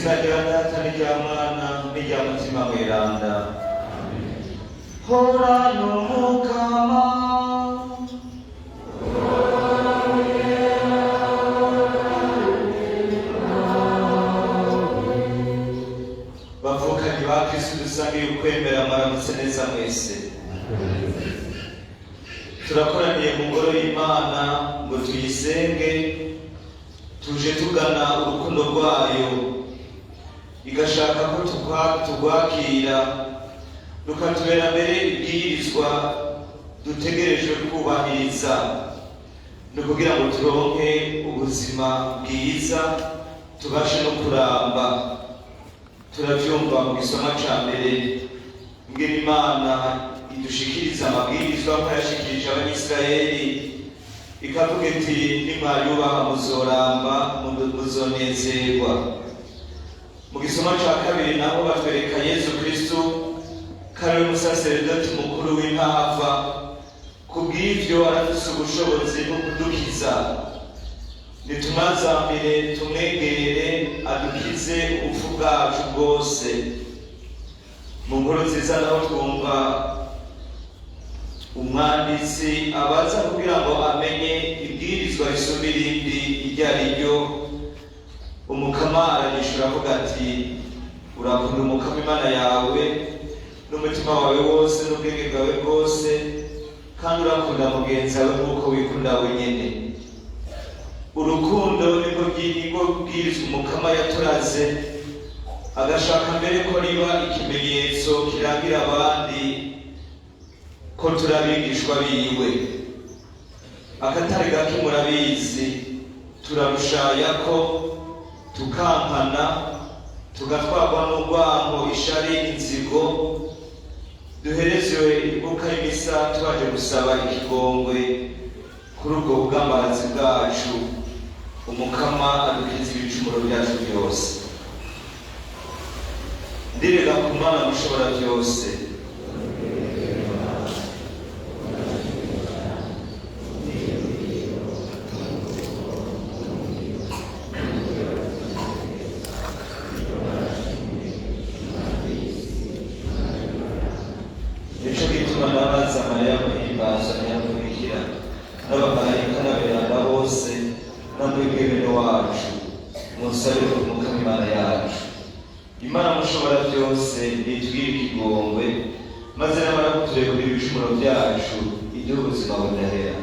izina rya Data n'irya Mwana n'irya Mutima Mweranda. Horana umukama bavukanye ba Kristo dusangiye ukwemera mwaramutse neza mwese. Turakoraniye mu ngoro y'Imana ngo tuyisenge, tuje tugana urukundo rwayo, igashaka ko tugwakira rukatubera mbere ibwirizwa dutegerejwe kubahiriza, no kugira ngo turonke ubuzima bwiza tubashe no kuramba. Turavyumva mu gisoma ca mbere ngene Imana idushikiriza amabwirizwa ko yashikirije abanyisirayeli, ikavuga iti nimwayubaha muzoramba muzonezerwa. Mu gisoma ca kabiri naho batwereka Yesu Kristo kari umusaseredoti mukuru w'intava, kubw'ivyo arafise ubushobozi bwo kudukiza. Nitumazambire tumwegere adukize ubupfu bwacu bwose. Mu nkuru nziza naho twumva umwanditsi abaza kugira ngo amenye ibwirizwa risumba irindi iryo ari ryo. Umukama aranyishura avuga ati urakunda umukama Imana yawe n'umutima wawe wose n'ubwenge bwawe bwose, kandi urakunda mugenzi wawe nk'uko wikunda wenyene. Urukundo nibwo bwirizwa umukama yaturaze, agashaka mbere ko riba ikimenyetso kirangira abandi ko turabigishwa biwe. Akatari gake murabizi, turarushaya ko tukankana, tugatwarwa n'urwango, ishari, inzigo. Duherezwe ibuka y'imisa twaje gusaba ikigongwe kuri ubwo bw'amazi bwacu. Umukama adukiza ibicumuro byacu byose. Ndirega ku Mana mushobora byose, nico gituma nabaza Mariya muhimbaza nyamukurikira n'abamarayika n'aberanda bose n'amwebwe bene wacu musabire ku Mukama Imana yacu. Imana mushobora byose nitugire ikigongwe, maze namara kuturekura ibicumuro byacu iduhe ubuzima budahera.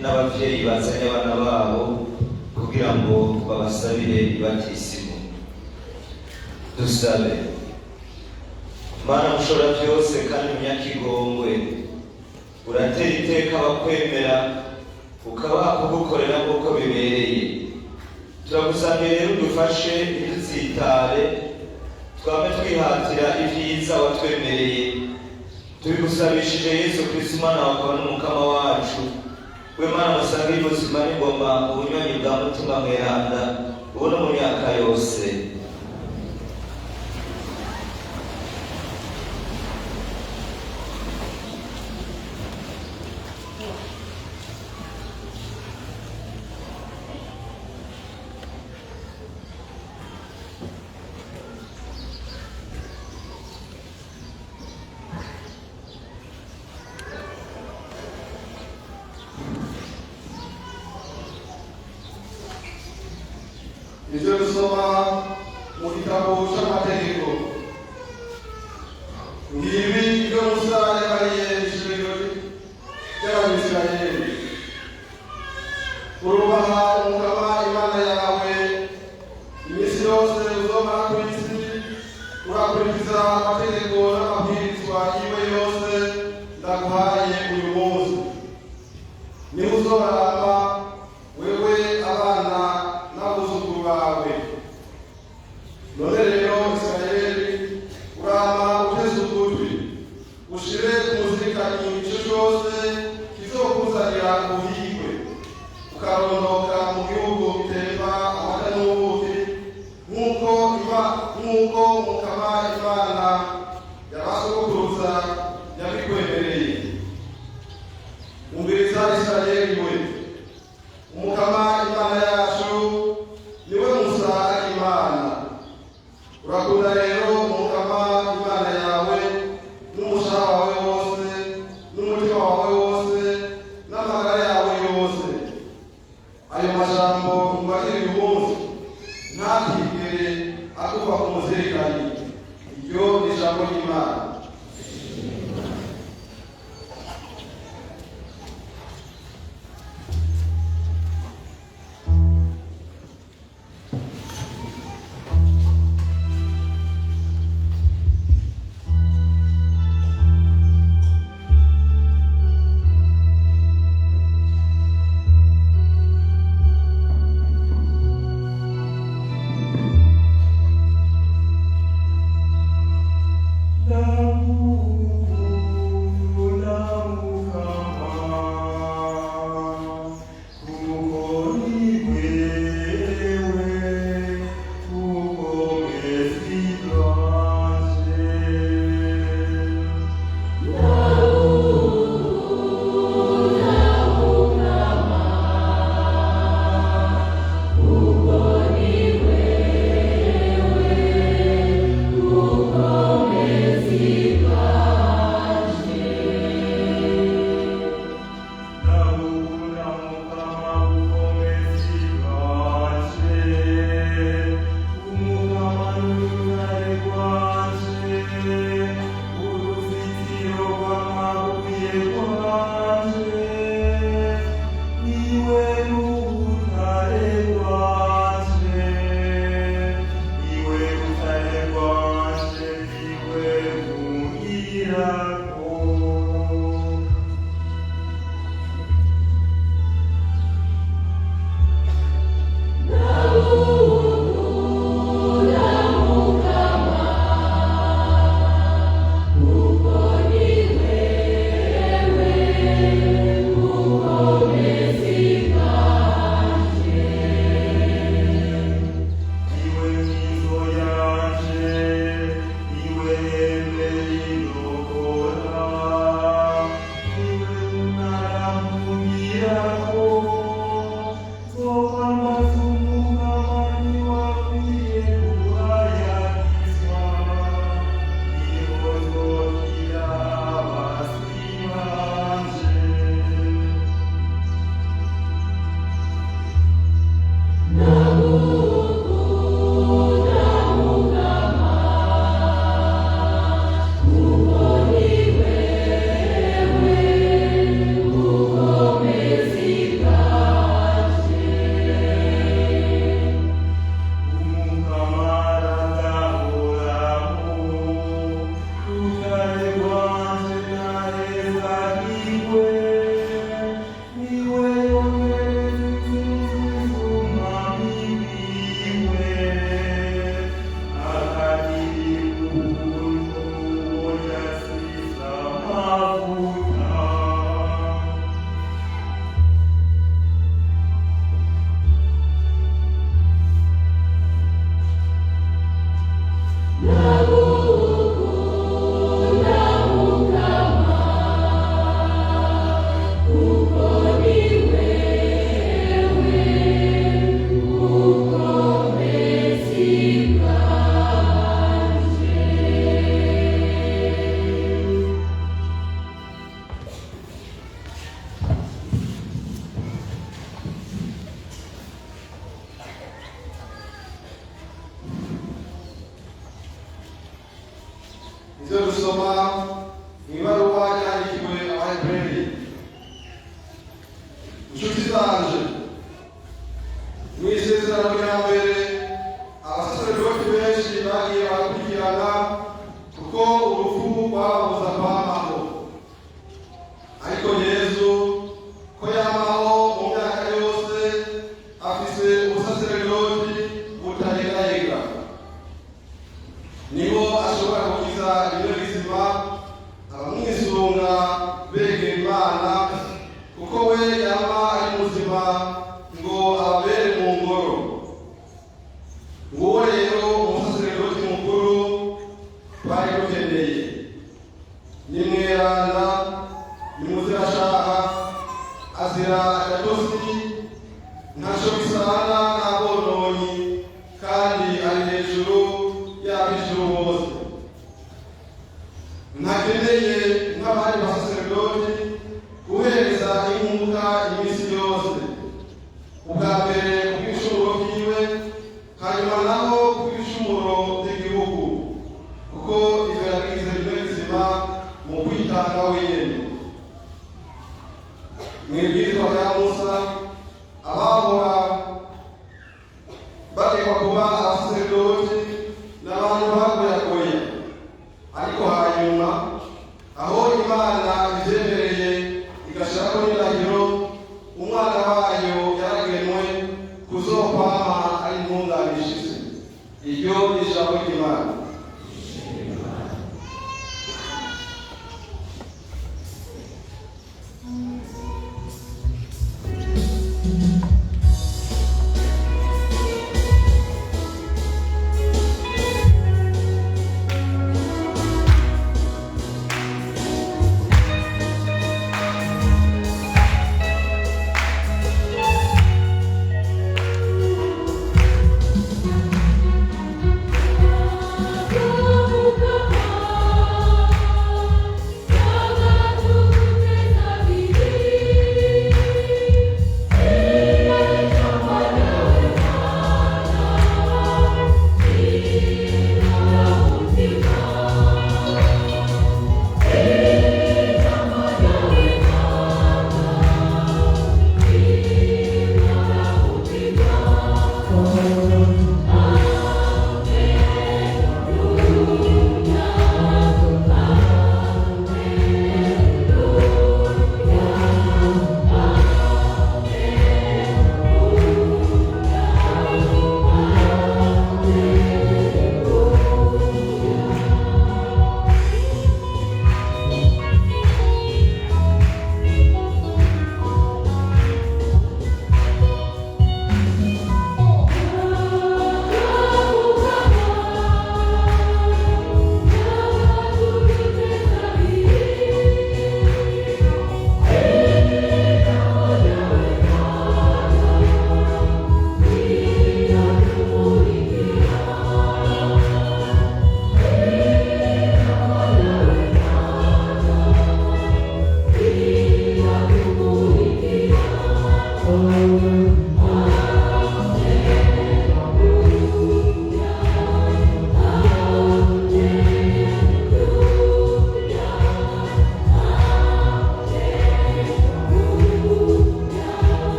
n'abavyeyi bazanye abana babo kugira ngo babasabire ibatisimu. Dusabe. Mana mushobora byose kandi munyakigongwe, uratera iteka abakwemera ukabaha kugukorera nk'uko bibereye. Turagusabye rero udufashe ntidusitare, twame twihatira ibyiza watwemereye. Tubigusabishije Yesu Kristo Umwana wawe akaba n'umukama wacu, we Mana musange y'ubuzima n'ingoma ubunywanyi bwa mutima mweranda ubu no mu myaka yose. Ivyo dusoma mu gitabo c'amategeko. Ngibi ivyo Musa yabariye ishengero ry'Abisirayeli. Urubaha Umukama Imana yawe iminsi yose uzomara kw'isi, urakurikiza amategeko n'amabwirizwa yiwe yose ndaguhaye uyu munsi. Niho uzorama wewe, abana n'abuzukuru bawe. None rero Isirayeli, urama uteze ugutwi, ushire kumuzirikani ico cose kizokuzanira ubuhigwe, ukarondoka mu gihugu gitemba amata n'ubuki, nk'uko Umukama Imana yabasogokuruza yabikwemereye. Umviriza Isirayeli we, Umukama Imana yacu niwe Musa ari Imana. Urakunda rero Umukama Imana yawe n'umushaha wawe wose, n'umutima wawe wose, n'amagara yawe yose. Ayo majambo umbarire uyu munsi ntakigere akuva ku muzirikani. Iryo ni ijambo ry'Imana. Messi. zanje. Mu isezerano rya mbere abasaseredoti benshi bagiye barakurikirana kuko urupfu rwababuza kwamaho, ariko Yesu ko yamaho mu myaka yose afise ubusaseredoti butaregayega, nibo ashobora gukiza ibyo bizima abamwisunga begera Imana, kuko we yama ari muzima ngo ababere mu ngoro. Nguwo rero umusaseredoti mukuru twari dukeneye, ni mweranda, ni muzirashaha, azira agatosi, ntaco bisana n'abononyi, kandi ari hejuru y'ab'ijuru bose. Ntakeneye nk'abandi basaseredoti guhereza inkunga iminsi yose, ubwa mbere kubw'ibicumuro vyiwe, hanyuma naho kubw'ibicumuro vy'igihugu, kuko ivyo yagize bimwe bizima mu kwitanga wenyene. Mw'ibwirizwa rya Musa abahora bategekwa kuba abasaseredoti n'abantu bagoyagoya, ariko hanyuma aho Imana ivyemereye igashirako n'irahiro, umwana wayo yaragenwe kuzokwama ari intunganishije. Iryo ni ijambo ry'Imana.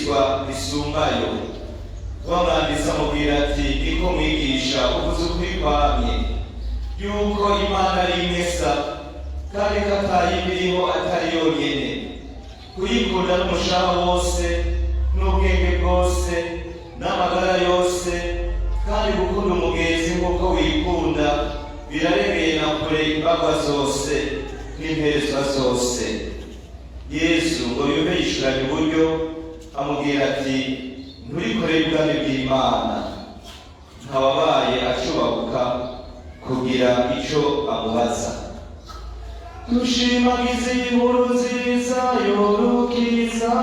ibwirizwa risumbayo. Wamwanditsi amubwira ati niko mwigisha uvuze ukuri kwamye yuko Imana ari imwe sa kandi ko atayindi iriho atari yonyene, kuyikunda n'umushaha wose n'ubwenge bwose n'amagara yose, kandi gukunda umugenzi nk'uko wikunda birarengeye na kure imbagwa zose n'imperezwa zose. Yesu ngo yumve yishuranye uburyo amubwira ati nturikoreye ubwami bw'Imana. Ntawabaye acubabuka kugira ico amubaza. Dushimagize inkuru nziza yorukiza.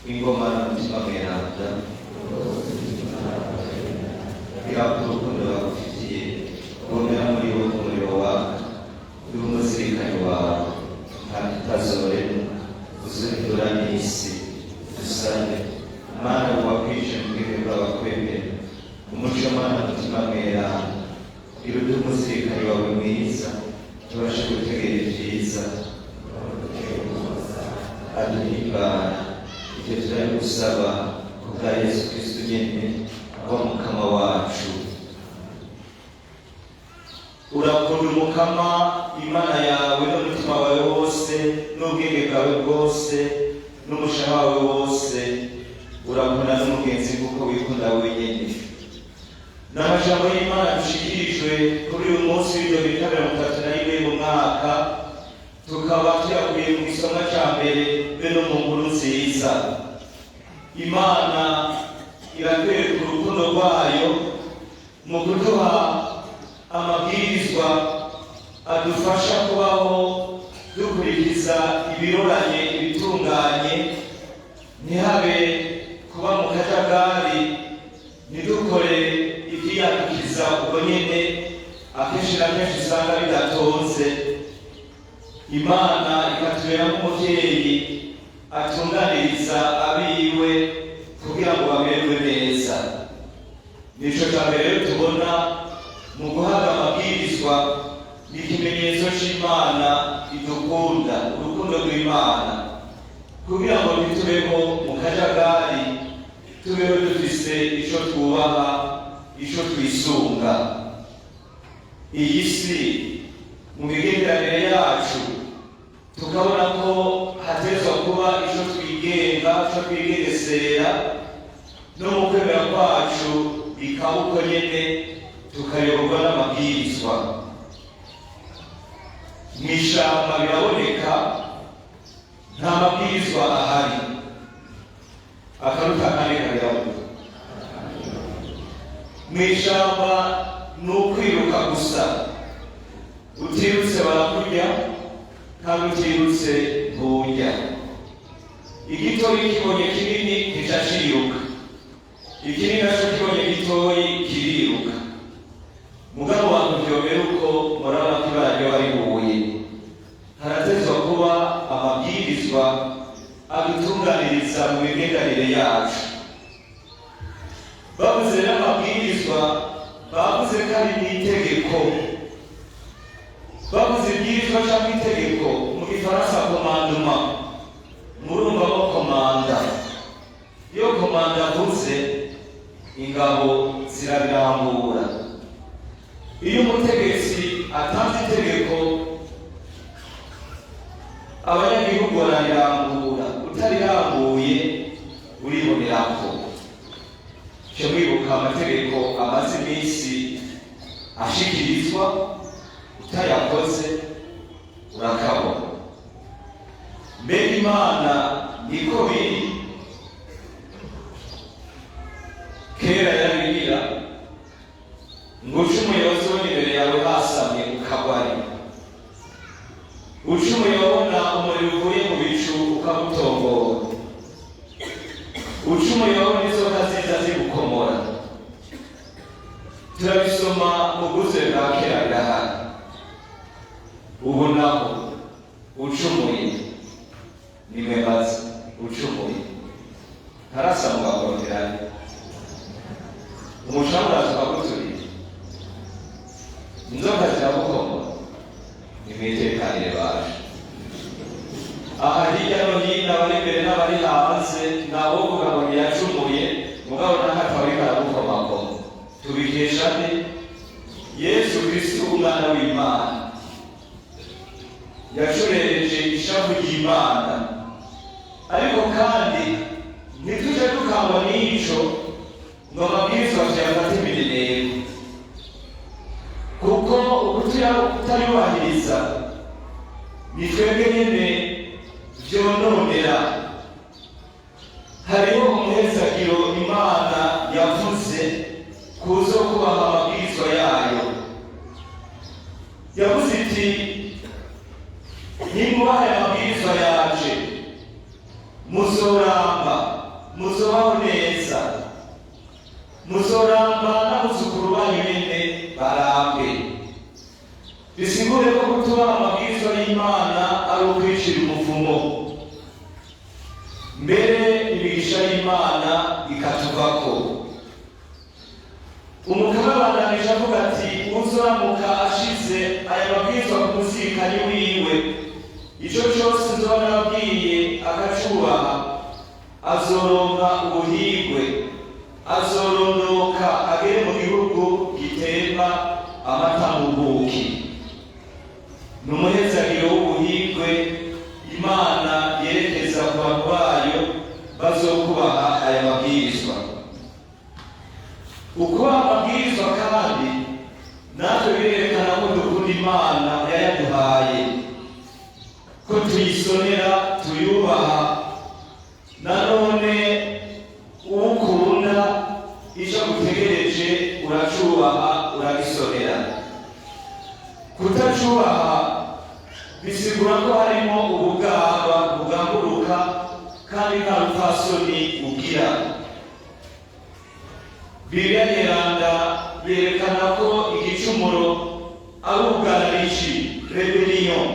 Ingoma n'umutima mweranda bihabwa urukundo bagufitiye, ubonera muri wo umuriro wawe uri umuzirikani wawe, kandi utazoremo uzurindura n'isi. Dusabe Mana wakwije mu bwenge bw'abakwemera, umuco Mana n'umutima mweranda iruta umuzirikani wawe mwiza, tubashe gutegera ibyiza aduhimbara. Ibyo turari gusaba kubwa Yesu Kristo nyene aba Mukama wacu. Urakunda Umukama Imana yawe n'umutima wawe wose n'ubwenge bwawe bwose n'umushaha wawe wose, urakunda n'umugenzi kuko wikunda wenyene. N'amajambo y'Imana dushikirijwe kuri uyu munsi w'ibyo bita 31 mu mwaka, tukaba tuyakuye mu gisomwa ca mbere be no mu nkuru nziza. Imana iratwereka urukundo rwayo mu kuduha amabwirizwa adufasha kubaho dukurikiza ibiroranye ibitunganye, ntihabe kuba mu kajagari, ntidukore ibyiyadukiza ubwo nyene akenshi na kenshi usanga bidatonze. Imana ikatubera nk'umuvyeyi atunganiriza abiwe kugira ngo bamererwe neza. Nico ca mbere rero tubona mu guhabwa amabwirizwa ni ikimenyetso c'Imana idukunda, urukundo rw'Imana, kugira ngo ntitubemo mu kajagari, tubeho dufise ico twubaha, ico twisunga. Iyi si mu migenderanire yacu tukabona ko hatezwa kuba ico twigenga, ico twigengesera, no mu kwemera kwacu bikaba uko nyene, tukayoborwa n'amabwirizwa. Mw'ishamba biraboneka nta mabwirizwa ahari, akaruta kandi kabiraboneka. Mw'ishamba ni ukwiruka gusa, utirutse barakurya kandi utirutse nturya. Igitoyi kibonye kinini kica ciruka, ikinini naco kibonye gitoyi kiriruka. Mugabo wantu vyomera uko murabona ko ibara ryo barihuye. Haratezwa kuba amabwirizwa adutunganiriza mu migenderanire yacu. Bavuze rero amabwirizwa, bavuze ko ari n'itegeko. Bavuze ibwirizwa cyangwa itegeko, mu gifaransa commandement, murumva ko komanda. Iyo komanda avuze, ingabo zirabirambura. Iyo umutegetsi atanze itegeko, abanyagihugu bararambura. Utarirambuye uribonerako. Cyo mwibuka amategeko amaze iminsi ashikirizwa, utayakoze urakabona. Mbega Imana niko biri? Kera yarabibwira ngo uce umuyobozi wo imbere yawe hasamye ukagwari, uce umuyobona umuriro uvuye mu bicu ukagutongora, uce umuyobona inzoka ziza zigukomora. Turabisoma mu bwuzure bwa kera birahari. Ubu naho ucumuye nimwe bazi, ucumuye ntarasa mu gakorokerayo umushahara tukaguturiye inzoka ziragukoma nimwitekanire baje aha hirya no hino abari imbere n'abari hanze nabo kuvuga ngo ntiyacumuye mugabo n'ahati bariko baragukomakoma tubikesha nde Yesu Kristo umwana w'Imana yacurereje ishavu ry'Imana ariko kandi ntituje dukangwa n'ico ngo amabwirizwa tuyafate imineneko kuko ukutayubahiriza ni twebwe nyene vyononera. Hariho umuhezagiro Imana yavuze kuzo kubaha amabwirizwa yayo. Yavuze iti nimwubahe amabwirizwa yaje muzoramba, muzobaho neza, muzoramba n'abuzukuru banyu nyene barambe. Bisigure ko kutubaha amabwirizwa y'Imana ari ukwicira umuvumo, mbere imigisha y'Imana ikatuvako. Umukama abandanije avuga ati uzoramuka ashize aya mabwirizwa ku musirikani wiwe, ico cose nzoba nababwiye akacubaha, azoronka ubuhigwe, azorondoka agere mu gihugu gitemba amata n'ubuki. N'umuhezagiro w'ubuhigwe Imana yerekeza ku bantu bayo bazokubaha aya mabwirizwa. Ukubaha amabwirizwa kandi natwe birerekana ko dukunda Imana yayaduhaye, ko tuyisonera, tuyubaha. Nanone ukunda ico gutegereje uracubaha, uragisonera. Kutacubaha bisigura ko harimo ubugaba bugamburuka kandi nta rupfasoni ugira. Bibiliya yeranda yerekana ko igicumuro ari ubugararishi, rebellion,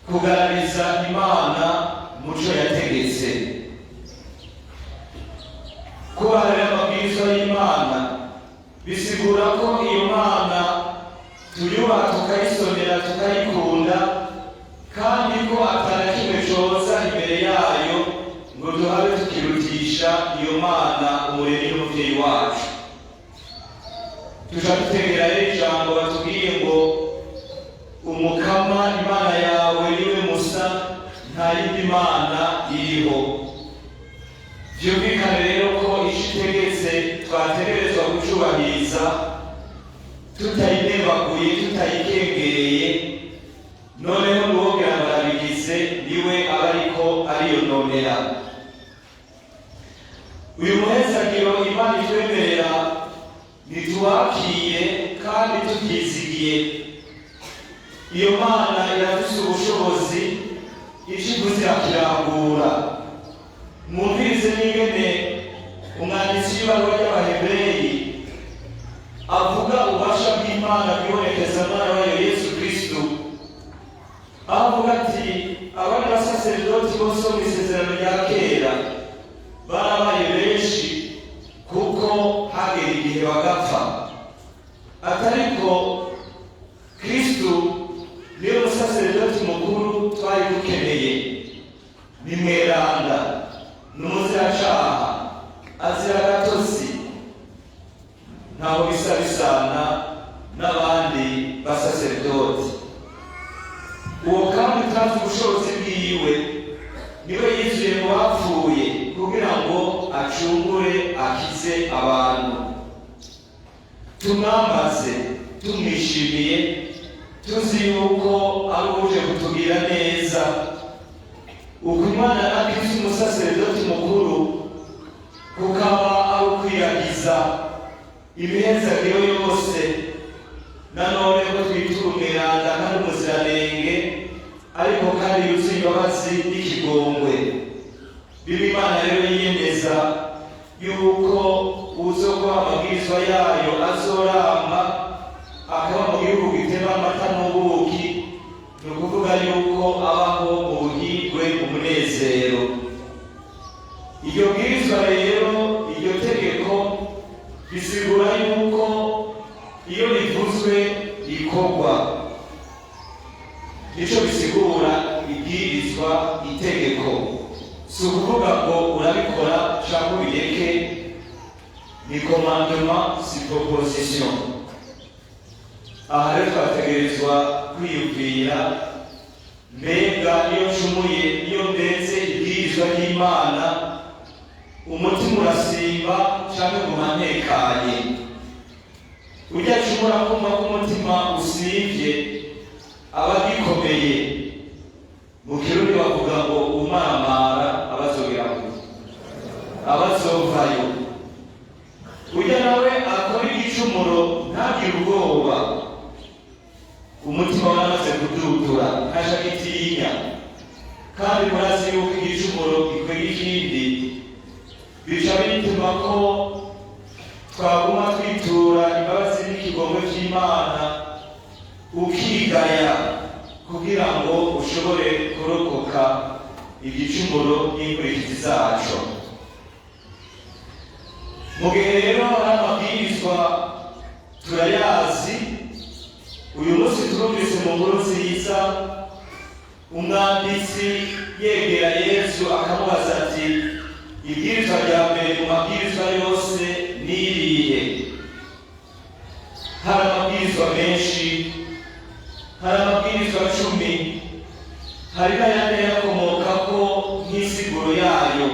kugarariza Imana muco yategetse. Kubaha amabwirizwa y'Imana bisigura ko iyo Mana tuyubaha, tukayisonera, tukayikunda, kandi ko atana kimwe coza imbere yayo ngo duhabe tukirutisha iyo Mana umuremyi n'umuvyeyi wacu. Tuja dutegera rero ijambo batubwiye ngo umukama Imana yawe niwe musa, nta yindi Mana iriho. Vyumvikane rero ko ico itegetse twategerezwa gucubahiriza, tutayinebaguye, tutayikengeye. Noneho nuwogira ngo arabigize niwe aba ariko ariyononera. Uyu muhezagiro Imana itwemerera nituwakire kandi tutizigiye. Iyo Mana irafise ubushobozi, ico ivuze irakirangura. Mwumvirize n'ingene umwanditsi w'ibaruwa ry'Abahebureyi avuga ububasha bw'Imana bwibonekeza Mwana wayo Yesu Kristo, aho avuga ati abari basaserdoti bose bo mw'isezerano rya kera barabaye benshi kuko hagera igihe bagapfa. Atariko Kristo niwe musaserdoti mukuru twari dukeneye. Ni mweranda, n'umuziracaha, azira gatozi, ntaho bisa bisana n'abandi basaserdoti. Uwo kandi utazi ubushobozi bwiwe niwe yizuye mu bapfuye kugira ngo acungure, akize abantu. Tumwambaze tumwishimiye, tuzi yuko ari uje kutugirira neza. Uko Imana na Kristo umusaserdoti mukuru kukaba ari ukwiragiza imihezagiro yose. Nanone ko twitura umweranda kandi umuziranenge, ariko kandi yuzuye imbabazi n'ikigongwe. Biba Imana rero yiyemeza yuko uzokubaha amabwirizwa yayo azoramba, akaba mu gihugu gitemba amata n'ubuki. Ni ukuvuga yuko abaho mu buhigwe, umunezero. iryo bwirizwa rero, iryo tegeko bisigura yuko iyo rivuzwe rikorwa. Nico bisigura ibwirizwa, itegeko. Si ukuvuga ngo urabikora cyangwa ubireke, ni commandement, si proposition. Aha rero twategerezwa kwiyumvira, mbega iyo ncumuye, iyo ndenze ibwirizwa ry'Imana, umutima urasimba cyangwa nguma ntekanye? Ujya cumura kumva ko umutima usimvye aba gikomeye. Mu Kirundi bavuga ngo umaramara abazovayo. Ujya nawe akora igicumuro ntagire ubwoba, umutima waramaze kudutura, ntashaka itinya. Kandi murazi yuko igicumuro gikwega ikindi, bica bituma ko twaguma twitura imbabazi n'ikigongwe cy'Imana, ukigaya kugira ngo ushobore kurokoka igicumuro n'inkurikizi zaco. Mu gihe rero hari amabwirizwa turayazi, uyu munsi turumvise mu nkuru nziza umwanditsi yegera Yesu akamubaza ati, ibwirizwa rya mbere mu mabwirizwa yose ni irihe? Hari amabwirizwa menshi, hari amabwirizwa 10, hari n'ayandi yakomokako nk'isiguro yayo.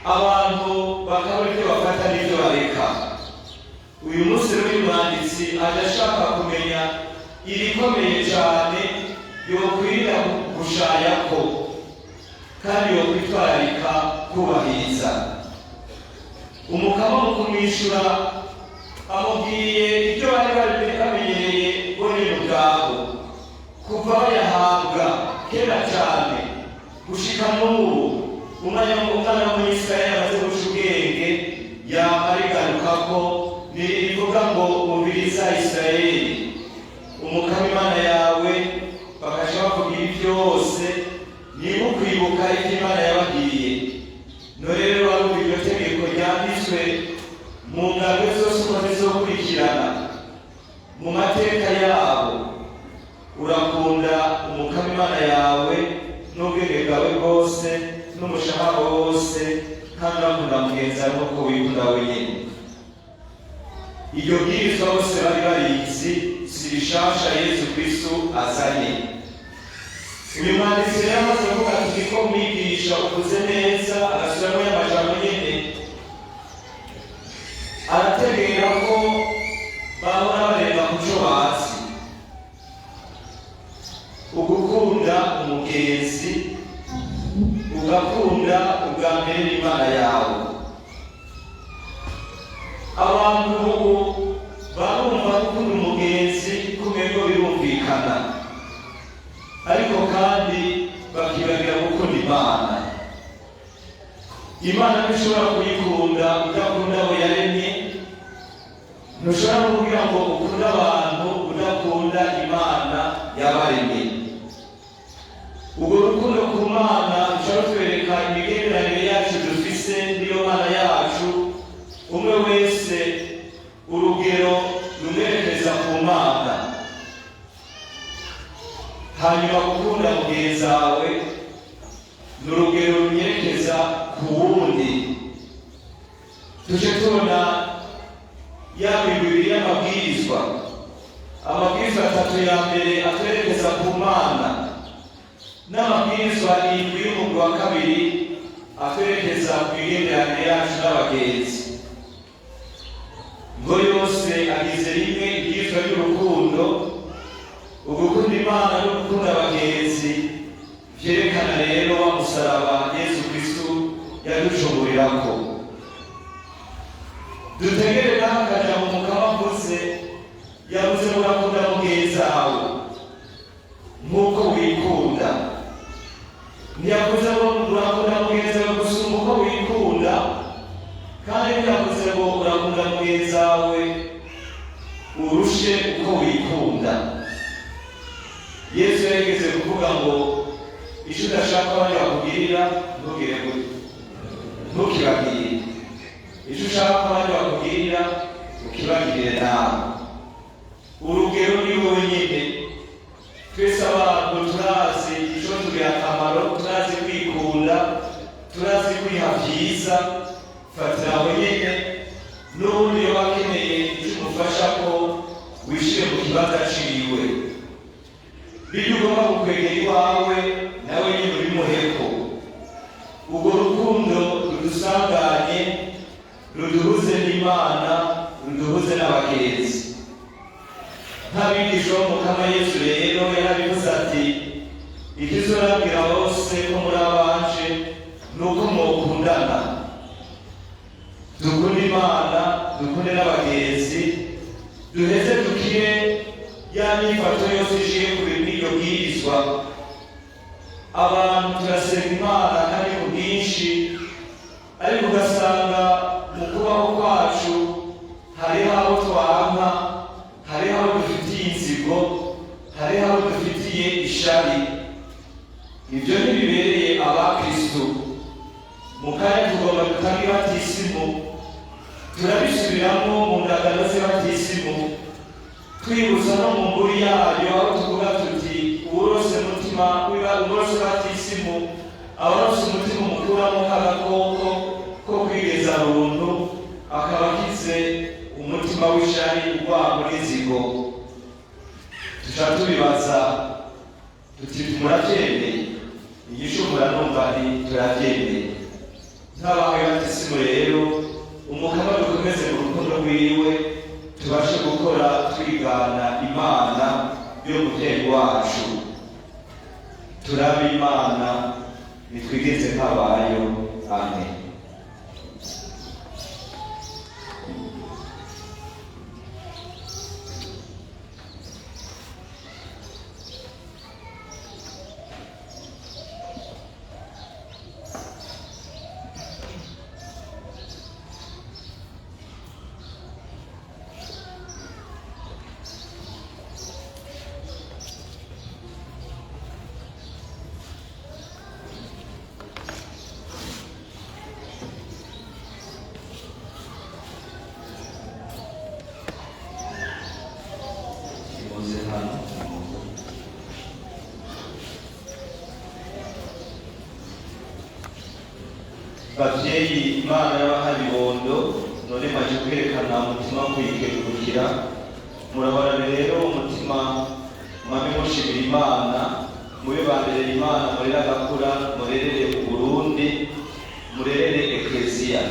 Abantu bakabura ibyo bafata n'ibyo bareka. Uyu munsi rero uyu mwanditsi adashaka kumenya irikomeye cyane yokwirira gushayako, kandi yokwitwararika kubahiriza. Umukama mu kumwishyura amubwiye ibyo bari bamenyereye bo nyine ubwabo kuva bayahabwa kera cyane gushika n'ubu. Umwana w'Umwisirayeli amaze guca ubwenge, yama arigaruka ko rivuga ngo umviriza Isirayeli, Umukama Imana yawe, bakaja bavuga ibi byose, niba ukwibuka ibyo Imana yababwiye. None rero barumva iryo tegeko ryanditswe mu ngabwe zose uko zizokurikirana mu mateka yabo. Urakunda Umukama Imana yawe n'ubwenge bwawe bwose n'umushahara wose, kandi urakunda mugenzi wawe nk'uko wikunda wenyine. Iryo bwirizwa bose bari barizi, si rishasha Yesu Kristo azanye. Uyu mwanditsi rero amaze kuvuga ati ko mwigisha ukuze neza, agasubiramo y'amajambo nyene, arategera ko bahora bareba ku cyo bazi. Ugukunda umugenzi, ugakunda ubwa mbere n'Imana yawe. Abantu barumva gukunda umugenzi kumenya birumvikana, ariko kandi bakibagira gukunda Imana. Imana ntishobora kuyikunda udakunda abo yaremye. Ntushobora kugira ngo ukunda abantu udakunda Imana yabaremye. Ubwo rukundo ku Mana rushobora kutwereka imigenderanire yacu dufise n'iyo Mana yacu, umwe wese urugero rumwerekeza ku Mana. Hanyuma gukunda mugenzi wawe ni urugero runyerekeza ku wundi. Tuje tubona ya mibiri y'amabwirizwa. Amabwirizwa 3 ya mbere atwerekeza ku Mana, n'amabwirizwa 7 y'umugwi wa kabiri atwerekeza ku migenderanire yacu n'abagenzi. Ngo yose agize rimwe ibwirizwa ry'urukundo, ugukunda Imana no gukunda abagenzi, vyerekana rero wa musaraba Yesu Kristo yaducungurirako. Dutegere n'akaja mu Mukama mvuze, yavuze ngo urakunda mugenzi wawe nk'uko wikunda. Ntiyavuze ngo urakunda mugenzi wawe gusumba uko wikunda, kandi ntiyavuze ngo urakunda mugenzi wawe urushe uko wikunda. Yesu yageze kuvuga ngo icyo udashaka abandi bakugirira ntugire gutyo. ntukibagire. Icyo ushaka ko abandi bakugirira ukibagirire nawe. Urugero ni wowe nyine. Twese abantu turazi icyo tugirira akamaro, turazi kwikunda, turazi kwiha byiza. Fatira aho nyine n'ubundi iyo bakeneye icyo umufasha ko wishyire mu kibanza ciwe. Bityo ugomba gukwegera iwawe nawe nyine ubimuheko. Urwo rukundo rudusanganye, ruduhuze n'Imana, ruduhuze n'abagenzi. Nk'abigisha b'Umukama Yesu rero yarabivuze ati, icyo uzorabwira bose ko muri abanje ni uko mwokundana. Dukunde Imana, dukunde n'abagenzi, duheze dukire ya myifato yose ishiye ku bintu bwirizwa. Abantu turasenga Imana kandi ku bwinshi, ariko ugasanga mu kubaho kwacu hariho abo twanka, hariho abo dufitiye inzigo, hariho abo dufitiye ishari. Ibyo ntibibereye abakristo. Mu kanya tugomba gutanga ibatisimu, turabisubiramo mu ndagano z'ibatisimu, twibutsa no mu nguri yayo aho tuvuga tuti uwurose umutima uwurose batisimu abarose umutima umukuramo k'agakoko ko kwigeza runtu, akaba akize umutima w'ishari urwango n'inzigo. Tuca tubibaza tuti murabyemeye? Inyishu muranumva nti turabyemeye. Nk'abahawe batisimu rero, Umukama dukomeze mu rukundo rwiwe, tubashe gukora twigana Imana yo mutego wacu. Turabe Imana, nitwigeze nk'abayo. Amen. Bavyeyi, Imana y'abahaye ibondo none maje kwerekana umutima wo kuyikengurukira. Murabona rero umutima mwabe mushimira Imana, mube bambere Imana, murere agakura, murerere Uburundi, murerere Ekleziya,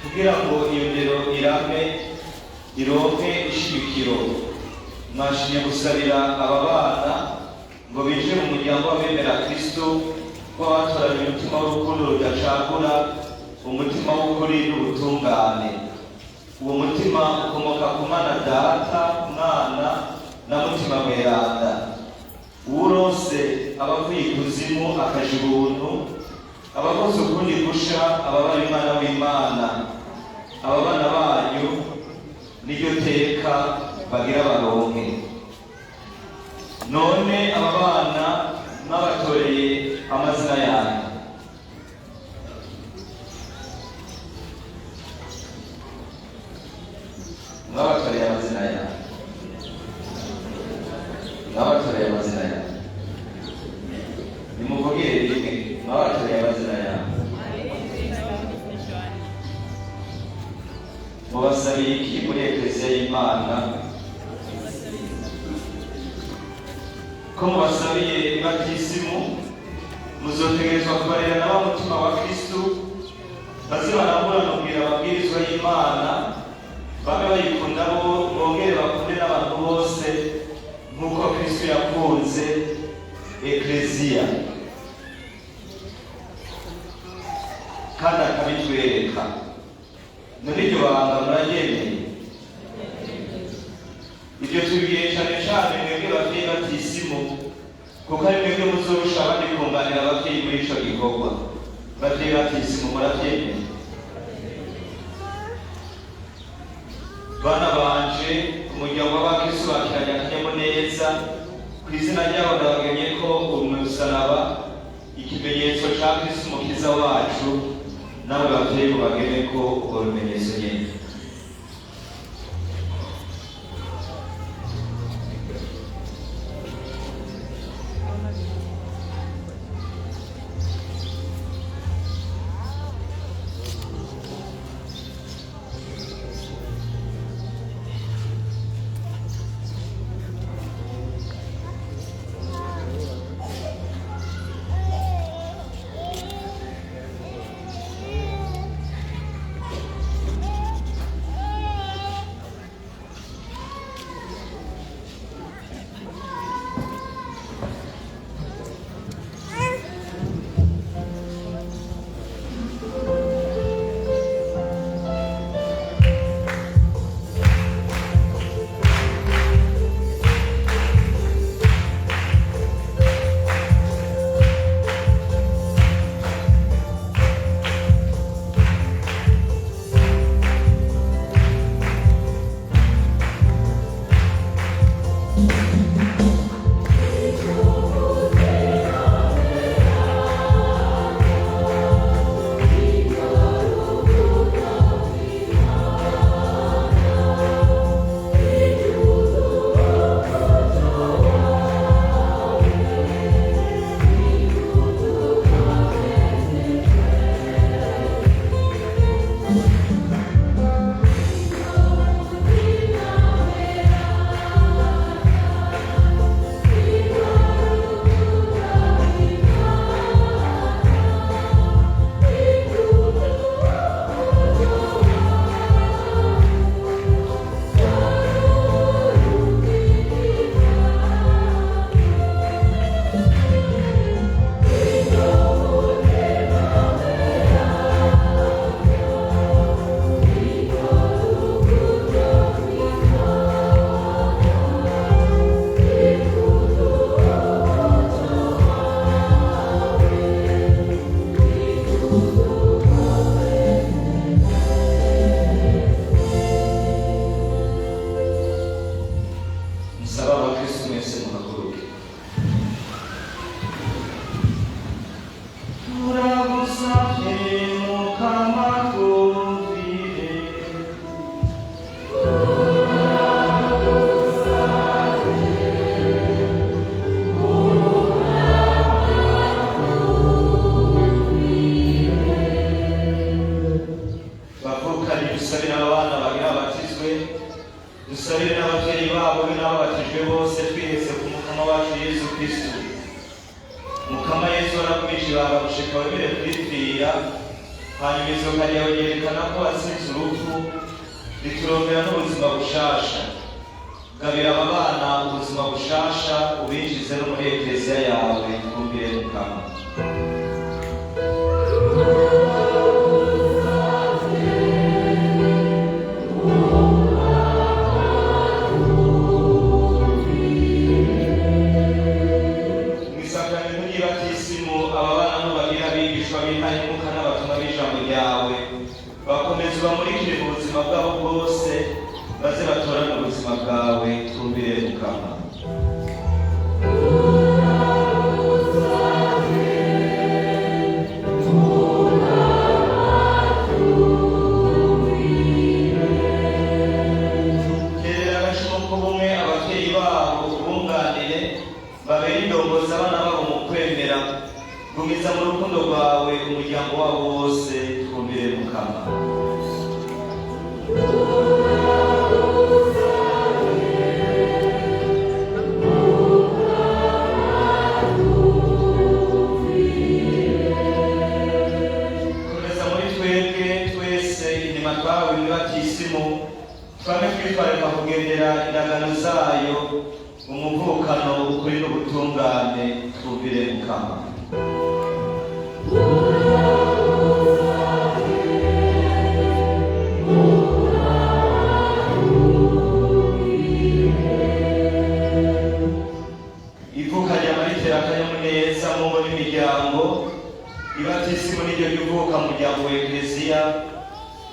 kugira ngo iyo ndero irame ironke ishimikiro. Mwashimye gusabira aba bana ngo binjire mu muryango w'abemera Kristo, ko batoranye umutima w'urukundo rudacagura, umutima w'ukuri n'ubutungane. Uwo mutima ukomoka ku Mana Data, Mwana na Mutima Mweranda. Uwurose abavuye ikuzimu akaja ubuntu, abakoze ukundi gusha ababaye umwana w'Imana. Aba bana banyu niryo teka bagira baronke. None aba bana mwabatoreye amazina yanyu. Mwabatoreye amazina yanyu. Mwabatoreye amazina yanyu. Nimuvugire rimwe. Mwabatoreye amazina yanyu. Mubasabiye iki muri Ekleziya y'Imana? Ko mubasabiye ibatisimu, muzotegerezwa kubarera na wa mutima wa Kristo, baze baramuranubwira amabwirizwa y'Imana, babe bayikunda bo, bongere bakunde n'abantu bose nk'uko Kristo yakunze Ekleziya kandi akabitwereka. None iryo banga muraryemeye? Ibyo tubwiye cyane cyane mwebwe bavyeyi batisimu, kuko ari mwebwe muzorusha abandi kunganira abavyeyi muri ico gikorwa. Bavyeyi batisimu muravyemeye? Bana banje, umuryango w'abakristo bakiranye akanyamuneza, ku izina ryabo ndabagenye ko umusaraba, ikimenyetso ca Kristo umukiza wacu, nawe bavyeyi bagene ko urwo rumenyetso nyene.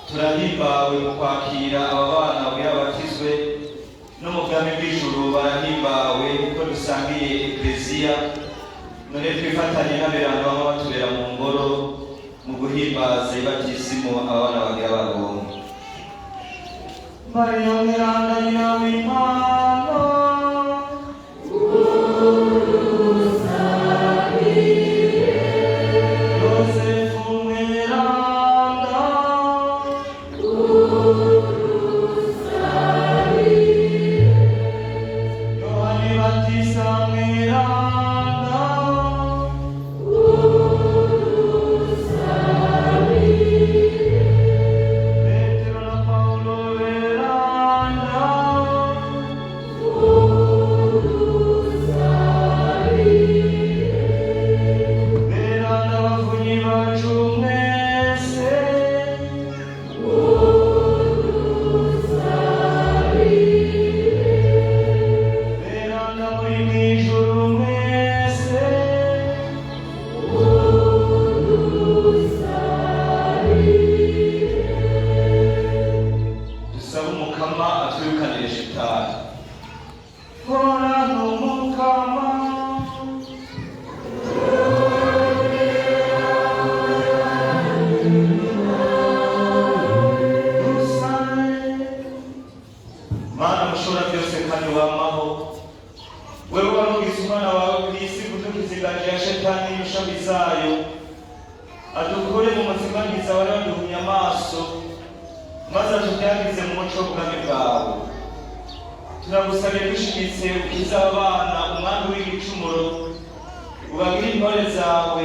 Turahimbawe mu kwakira aba bana birabatizwe no mu bwami bw'ijuru barahimbawe kuko dusangiye ekleziya none twifatanye n'aberanda baba batubera mu ngoro mu guhimbaza ibatisimu abana bagira baronke. Maria Miranda nyina w'Imana Yosefu Miranda Yohani Batista Miranda Petro na Paulo Miranda Miranda bavunyi bacu mwese Miranda muri mw'ijuru mwese Dusabe umukama atwirukanire shitani. Hora n'umukama dusabe Mana mushobora byose kandi wamaho, wewe warungitse umwana wawe kw'isi kudukiza inganje ya shetani n'ibishabi zayo, adukure mu muzimagiza wari waduhumye amaso, maze atubyagize mu muco w'ubwami bwawe. Turagusabiye dushimitse ukiza abana umwandu w'igicumuro, ubagire intore zawe,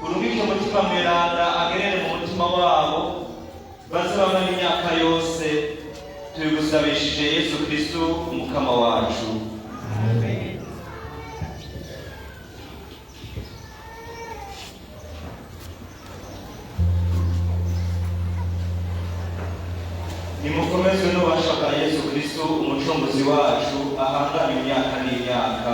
urungike umutima mweranda agerere mu mutima wabo, baze bamara imyaka yose, tubigusabishije Yesu Kristo umukama wacu. Nimukomezwe n'ububasha bwa Yesu Kristo umucunguzi wacu ahangana imyaka n'imyaka.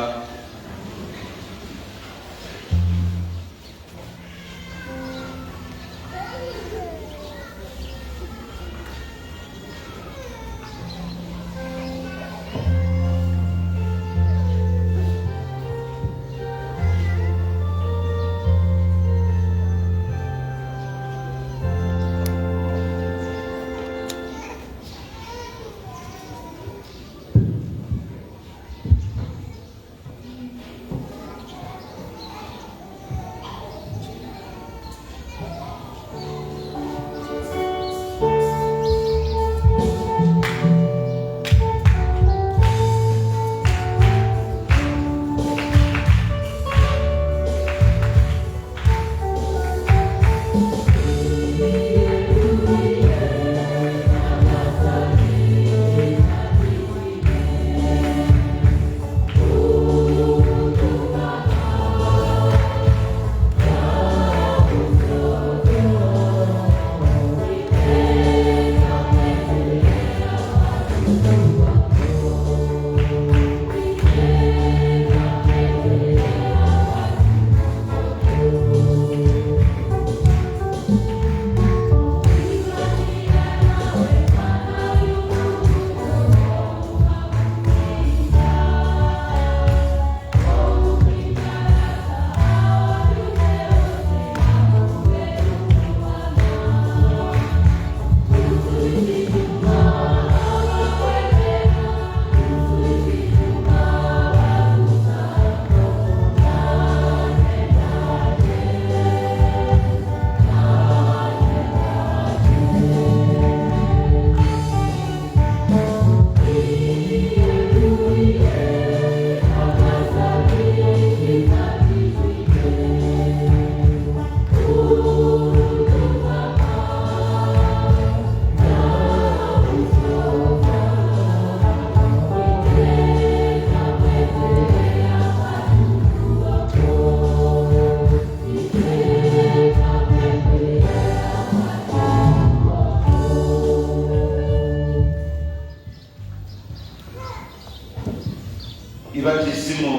Ibatisimu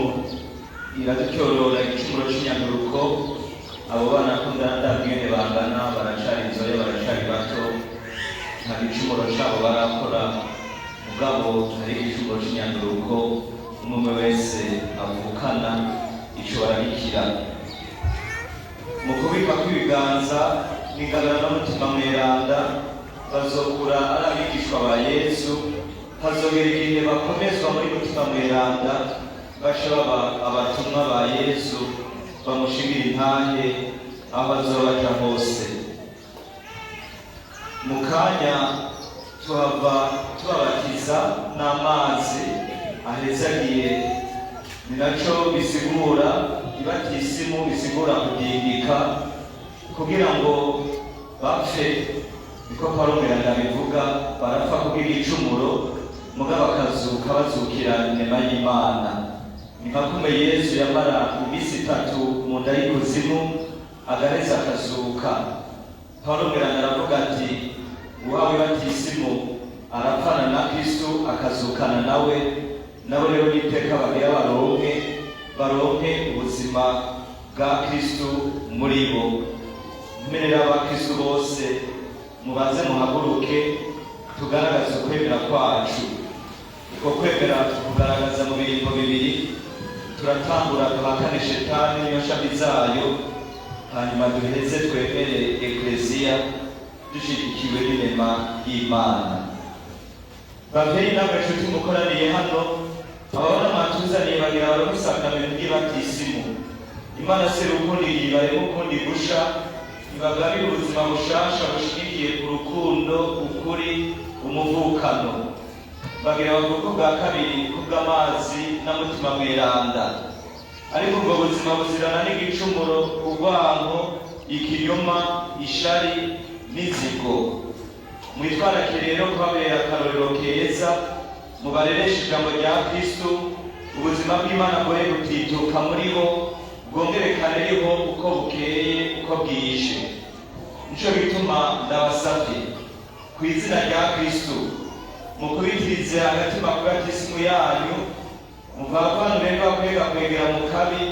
iradutyorora igicumuro cy'inyanduruko. Abo bana kundana ndabwene bangana, baracari inzoya, baracari bato, nta gicumuro cyabo barakora, mugabo hari igicumuro cy'inyanduruko umwe wese avukana ico barabikira. mu kubikwa kw'ibiganza n'ingabira n'umutima mweranda bazokura ari abigishwa ba Yesu, hazogera igihe bakomezwa muri mutima mweranda bashe baba abatumwa ba Yesu bamushigira intange aho bazobaja hose. Mu kanya tuhava tubabatiza n'amazi ahezagiye, ni naco bisigura ibatisimu, bisigura kudindika kugira ngo bapfe, niko Pawulo ndabivuga, barapfa kugira igicumuro mugabo bakazuka bazukira inema y'Imana. Ni nka Yesu yamara iminsi 3 mu nda y'ikuzimu agaheza akazuka. Pawulo aravuga ati uwawe batisimu arapfana na Kristo akazukana nawe, nabo rero niteka bagira baronke ubuzima bwa Kristo muri bo. Mmerera aba Kristo bose mubanze muhaguruke tugaragaze ukwemera kwacu. Uko kwemera tukugaragaza mu biringo bibiri. Turatangura duhakane Shetani niyo shami zayo, hanyuma duheze twemere Ekleziya dushigikiwe n'inema y'Imana. Bavyeyi namwe nshuti mukoraniye hano, ababona mwatuzaniye bagira baramusakramento ry'ibatisimu. Imana se rukundi yibaremo ukundi gusha, ibagabira ubuzima bushasha bushigikiye ku rukundo, ukuri, umuvukano. Bagira bavuga bwa kabiri kubw'amazi n'umutima mweranda, ariko ubwo buzima buzirana n'igicumuro, urwango, ikinyoma, ishari n'inzigo. Mwitwarake rero kubabera akarorero keza, mubarereshe ijambo rya Kristo, ubuzima bw'Imana bwoye gutituka muri bo, bwongerekane riho uko bukeye uko bwije. Nico gituma ndabasavye ku izina rya Kristo mukubitirize agatima ku batisimu yanyu, muvavanure bakwega kwegera mu kabi,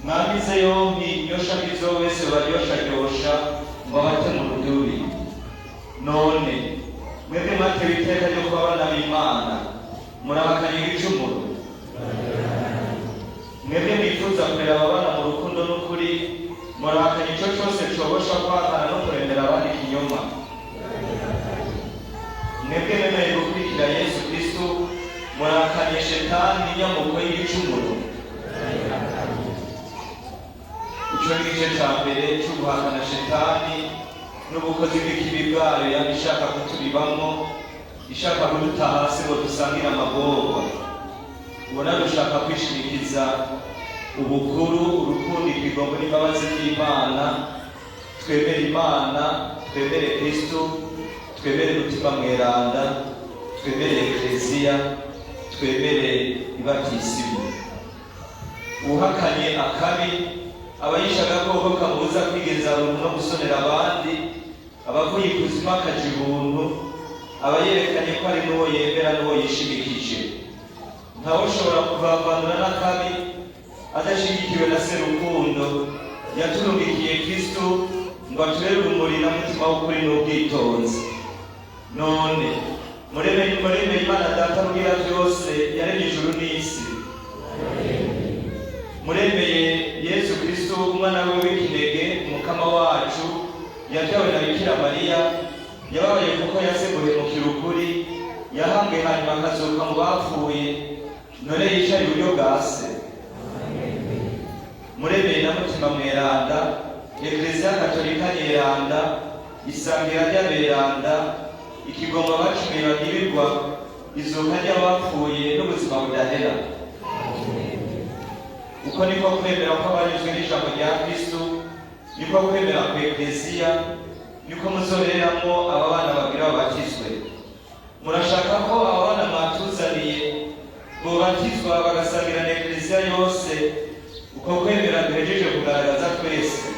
mwamize yompi iyo shami wese baryoshajyosha ngo bate mu rudubi. None mwebwe mwatewe iteka ryo kuba abana b'Imana, murabakanye igicumuro. Mwebwe mwifuza kurera abana mu rukundo n'ukuri, murabakanye ico cose cobosha kwahana no kuremera abandi ikinyoma. Mwebwe mwemeye gukurikira Yesu Kristo, murabakanye Shetani n'inyamuko y'igicumuro. Ico ni igice ca mbere co guhakana Shetani n'ubukozi bw'ikibi bwayo yaba ishaka kutubibamo, ishaka kuduta hasi ngo dusangire amagorwa. Ubona dushaka kwishimikiza ubukuru, urukundo, ikigongo n'imbabazi by'Imana. Twemere Imana, twemere Kristo, twemere mutima mweranda, twemere Ekleziya, twemere ibatisimu. Uhakanye akabi aba yishe agakoko kamubuza kwigeza runtu no gusonera abandi, abavuye ikuzimu akaja ibuntu, aba yerekanye ko ari n'uwo yemera n'uwo yishimikije. Ntawe ushobora kuvavanura n'akabi adashigikiwe na se rukundo yaturungikiye Kristo ngo aturere urumuri na mutima w'ukuri n'ubwitonzi. None muremeye Imana Data rugira byose yaremye ijuru n'isi. Muremeye Yesu Kristo umwana we w'ikinege, umukama wacu, yabyawe na Bikira Mariya, yababaye kuko yaseguye mu kirukuri, yahambwe hanyuma akazuka mu bapfuye, none yicaye iburyo bwa Se. Muremeye na mutima mweranda, Ekleziya Katolika nyeranda, isangira ry'aberanda, ikigomba bacumuye bagirirwa, izuka ry'abapfuye n'ubuzima budahera. Uko niko kwemera ko abanyuzwe n'ijambo rya Kristo, niko kwemera ku Ekleziya, niko muzoreramo aba bana bagira babatizwe. Murashaka ko aba bana mwatuzaniye bobatizwa bagasangira na Ekleziya yose, uko kwemera duhejeje kugaragaza twese.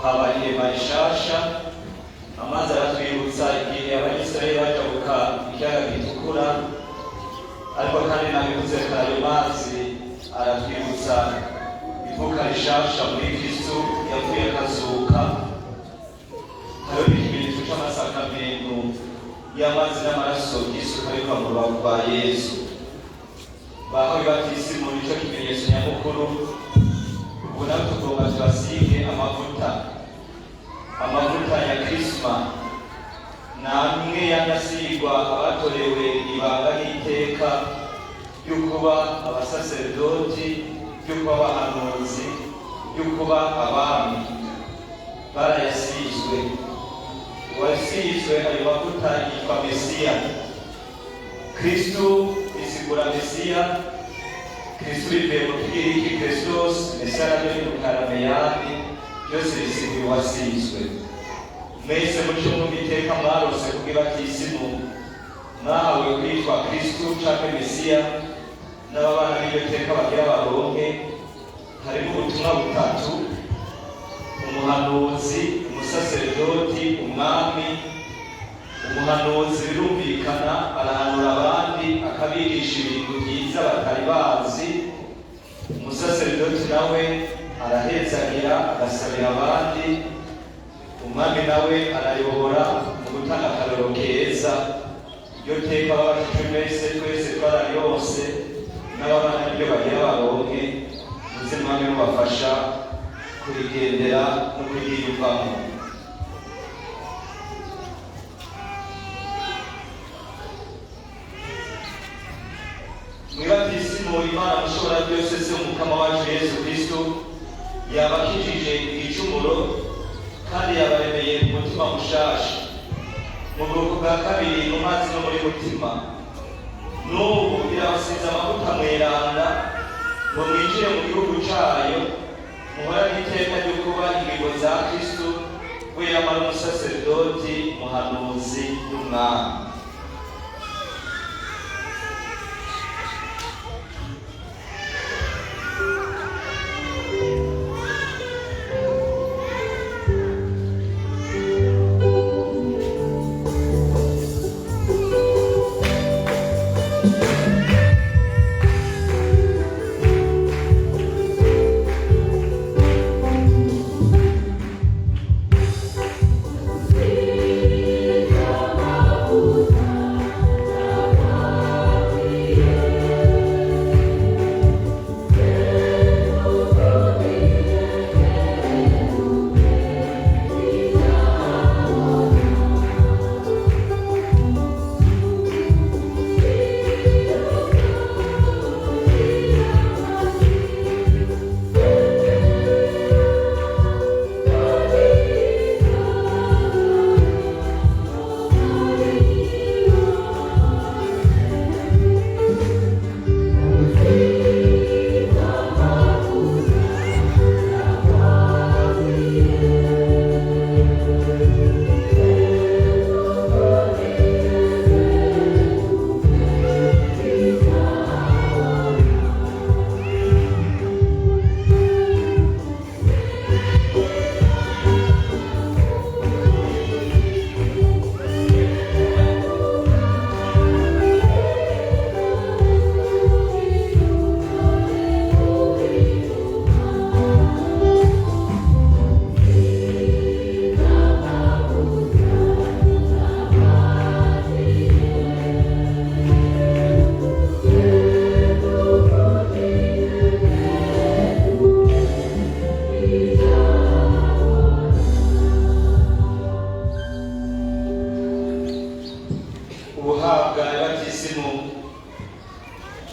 habaye marishasha amazi aratwibutsa igihe abanyisirayeli bajabuka ikiyaga gitukura, ariko kandi nabivuze kare ayo mazi aratwibutsa ivuka rishasha muri Kristo yapfuye akazuka, hariho ikimenyetso c'amasakramentu y'amazi n'amaraso y'isuka ariko mu rubavu rwa Yesu. Bahawe batisimu nico kimenyetso nyamukuru. Ubu nawe tugomba tubasige amavuta ya Krisma, namwe yanasigwa abatorewe ibanga n'iteka ryo kuba abasaserdoti, ryo kuba abahanuzi, ryo kuba abami. Barayasizwe. Uwasizwe ayo mavuta yitwa Mesiya. Kristu bisigura Mesiya. Kristu bivuye mu Kigiriki Christos, Mesiya nabyo ni mu Karameyani, byose bisigura uwasizwe. Mwese muco mw'iteka mwarose kubw'ibatisimu, mwahawe kwitwa Kristu canke Mesiya, n'ababana b'iryo teka bagira baronke. Harimo ubutumwa butatu: umuhanuzi, umusaserdoti, umwami. Umuhanuzi birumvikana arahanura abandi akabigisha ibintu byiza batari bazi. Umusaserdoti nawe arahezagira agasabira abandi. Umwami nawe arayobora mu gutanga akarorero keza. Iryo teka babashije twese twarayose, n'ababana n'ibyo bagira baronke, muze mwami mubafasha kurigendera no kuryiyumvamo. Mwibatisimu Imana mushobora byose se umukama wacu Yesu Kristo yabakijije igicumuro kandi yabaremeye umutima mushasha mu bwoko bwa kabiri mu mazi no muri mutima. N'ubu irabasize amavuta mweranda ngo mwinjire mu gihugu cayo, muhorane iteka ryo kuba ingingo za Kristo, we yamara umusaserdoti, umuhanuzi n'umwami.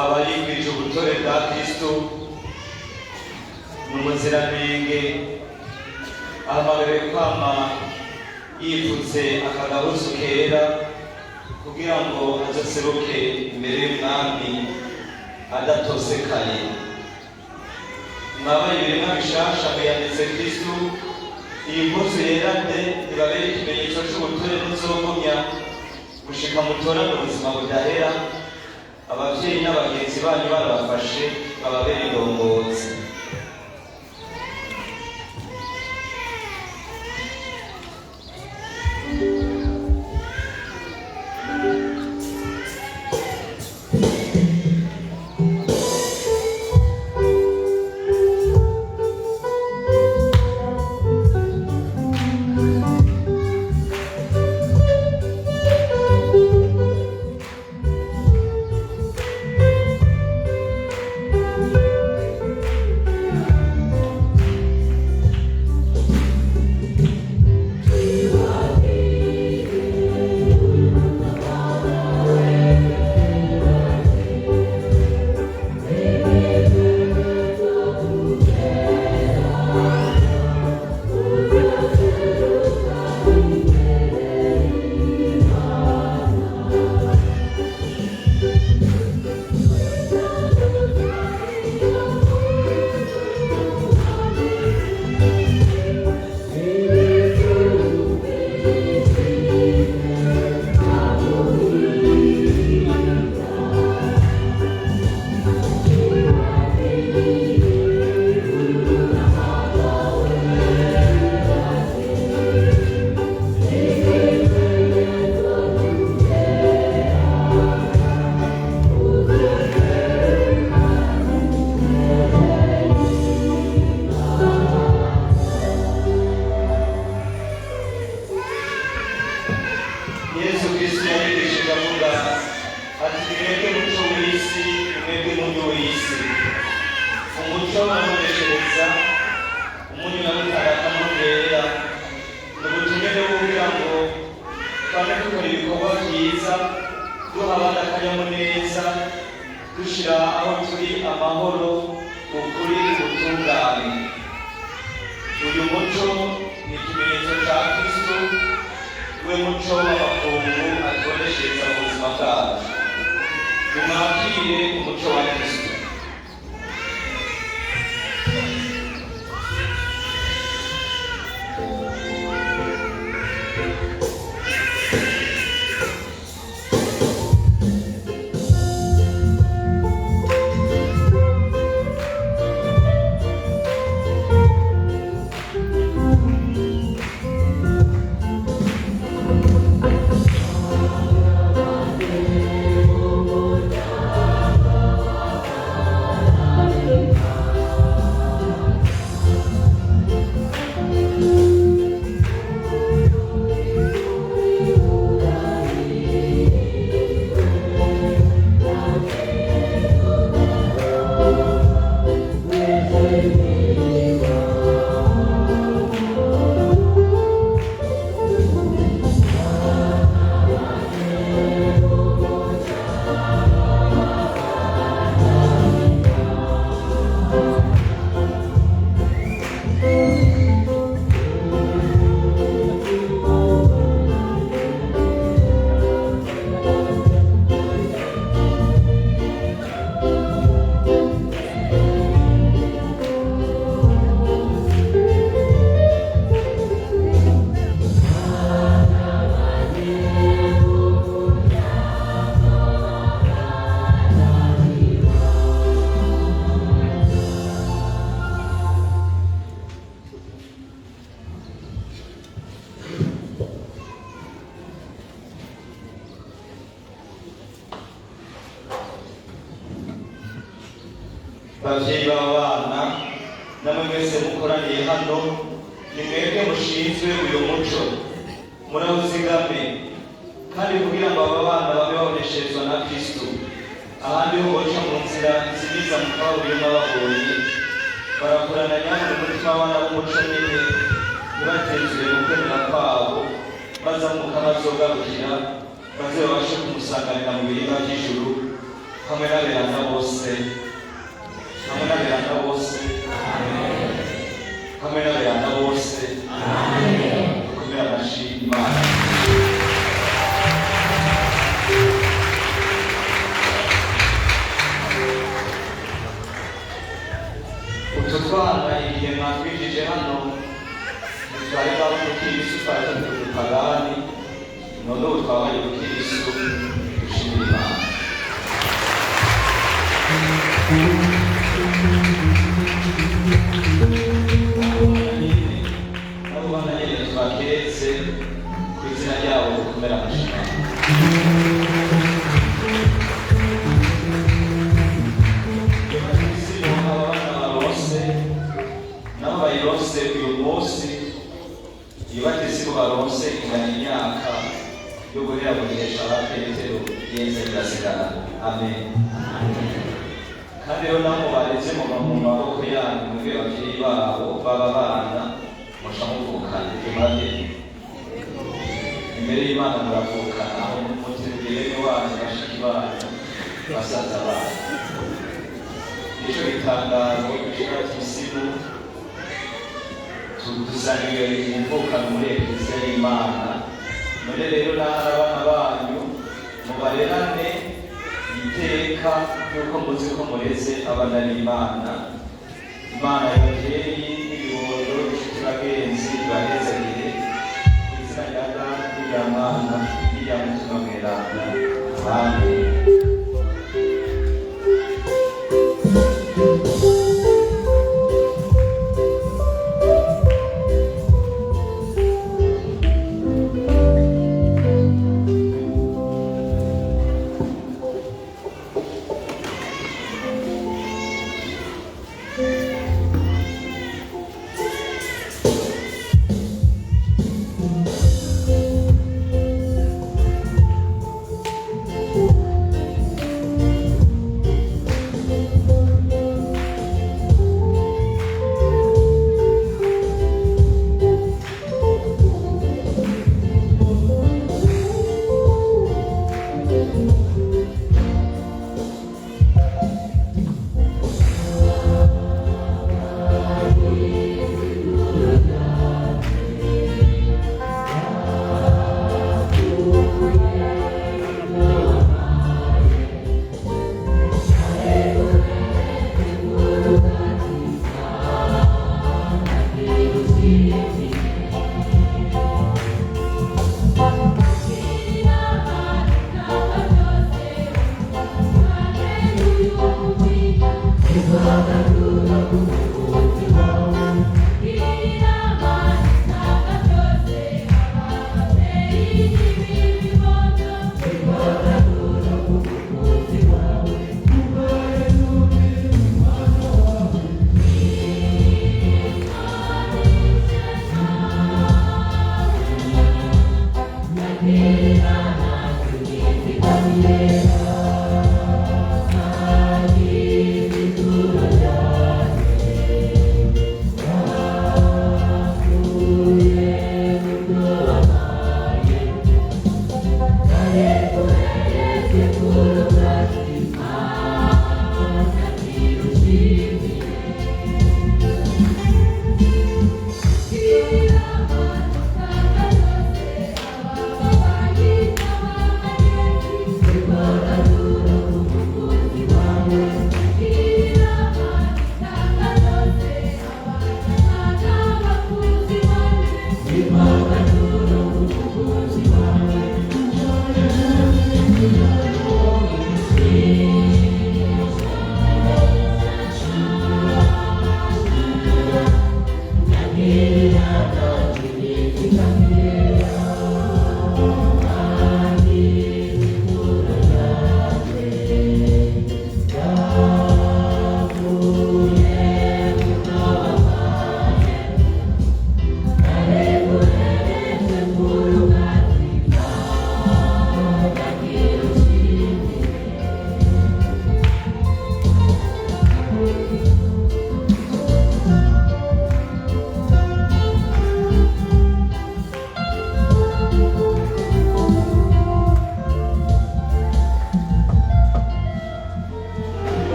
abayikwije ubutore bwa Kristo n'umuziranenge, ahamagariwe kwama yipfutse akagahuzu kera kugira ngo azoseruke imbere y'umwami adatosekaye. Mwabaye ibiremwa bishasha mwiyanditse Kristo, iyi mpuzu yera de ibabere ikimenyetso c'ubutore n'uzogumya gushika mutorane ubuzima budahera. Abavyeyi n'abagenzi banyu barabafashe bababere indongozi. niwe muco w'amakungu atuboneshereza mu buzima bwacu. Nimwakire umuco wa Kristo. Bavyeyi b'abana namwe mwese mukoraniye hano, ni mwebwe mushinzwe uyu muco, murawuzigame kandi kugira ngo aba bana babe babonesherezwa na Kristo. Ahandi ho boca mu nzira nziza mu kaburimbo babonye, barakorana nyamwe umutima w'abana b'umuco nyene, ntibatezwe mu kwemera kwabo, baza mu kabazogarukira, maze babashe kumusanganira mu biriba vy'ijuru hamwe n'aberanda bose. Hamwe n'aberanda bose. Hamwe n'aberanda bose. Kubera amashi Imana. Utwo twana igihe mwatwijije hano, twari baba Kristo, twari turi pagani, none ubu twabaye Kristo, dushimira Imana. Abo bana nyene twakeretse ku izina ryabo gukomera amashimwe. Aba bana barose nabo bayirose uyu munsi, iyo batisimu barose ingana imyaka yo guhera mu gihe ca Petero yenze irasigara. Amen. Kandi rero nabo bareze mu maboko yanyu, mwebwe abavyeyi babo baba bana musha muvukana murabye imbere y'Imana, muravukana aho mutirugirene wanyu, bashiki banyu, basaza banyu. Nico gitangazo gishika kisimu tudusangiye imvukano muri Ekleziya y'Imana. None rero nahari abana banyu mubarerane iteka yuko muzi ko mureze abana b'Imana. Imana y'abavyeyi n'ibibondo inshuti bagenzi bahezagire ku izina rya Data n'irya Mwana n'irya Mutima Mweranda. Amen.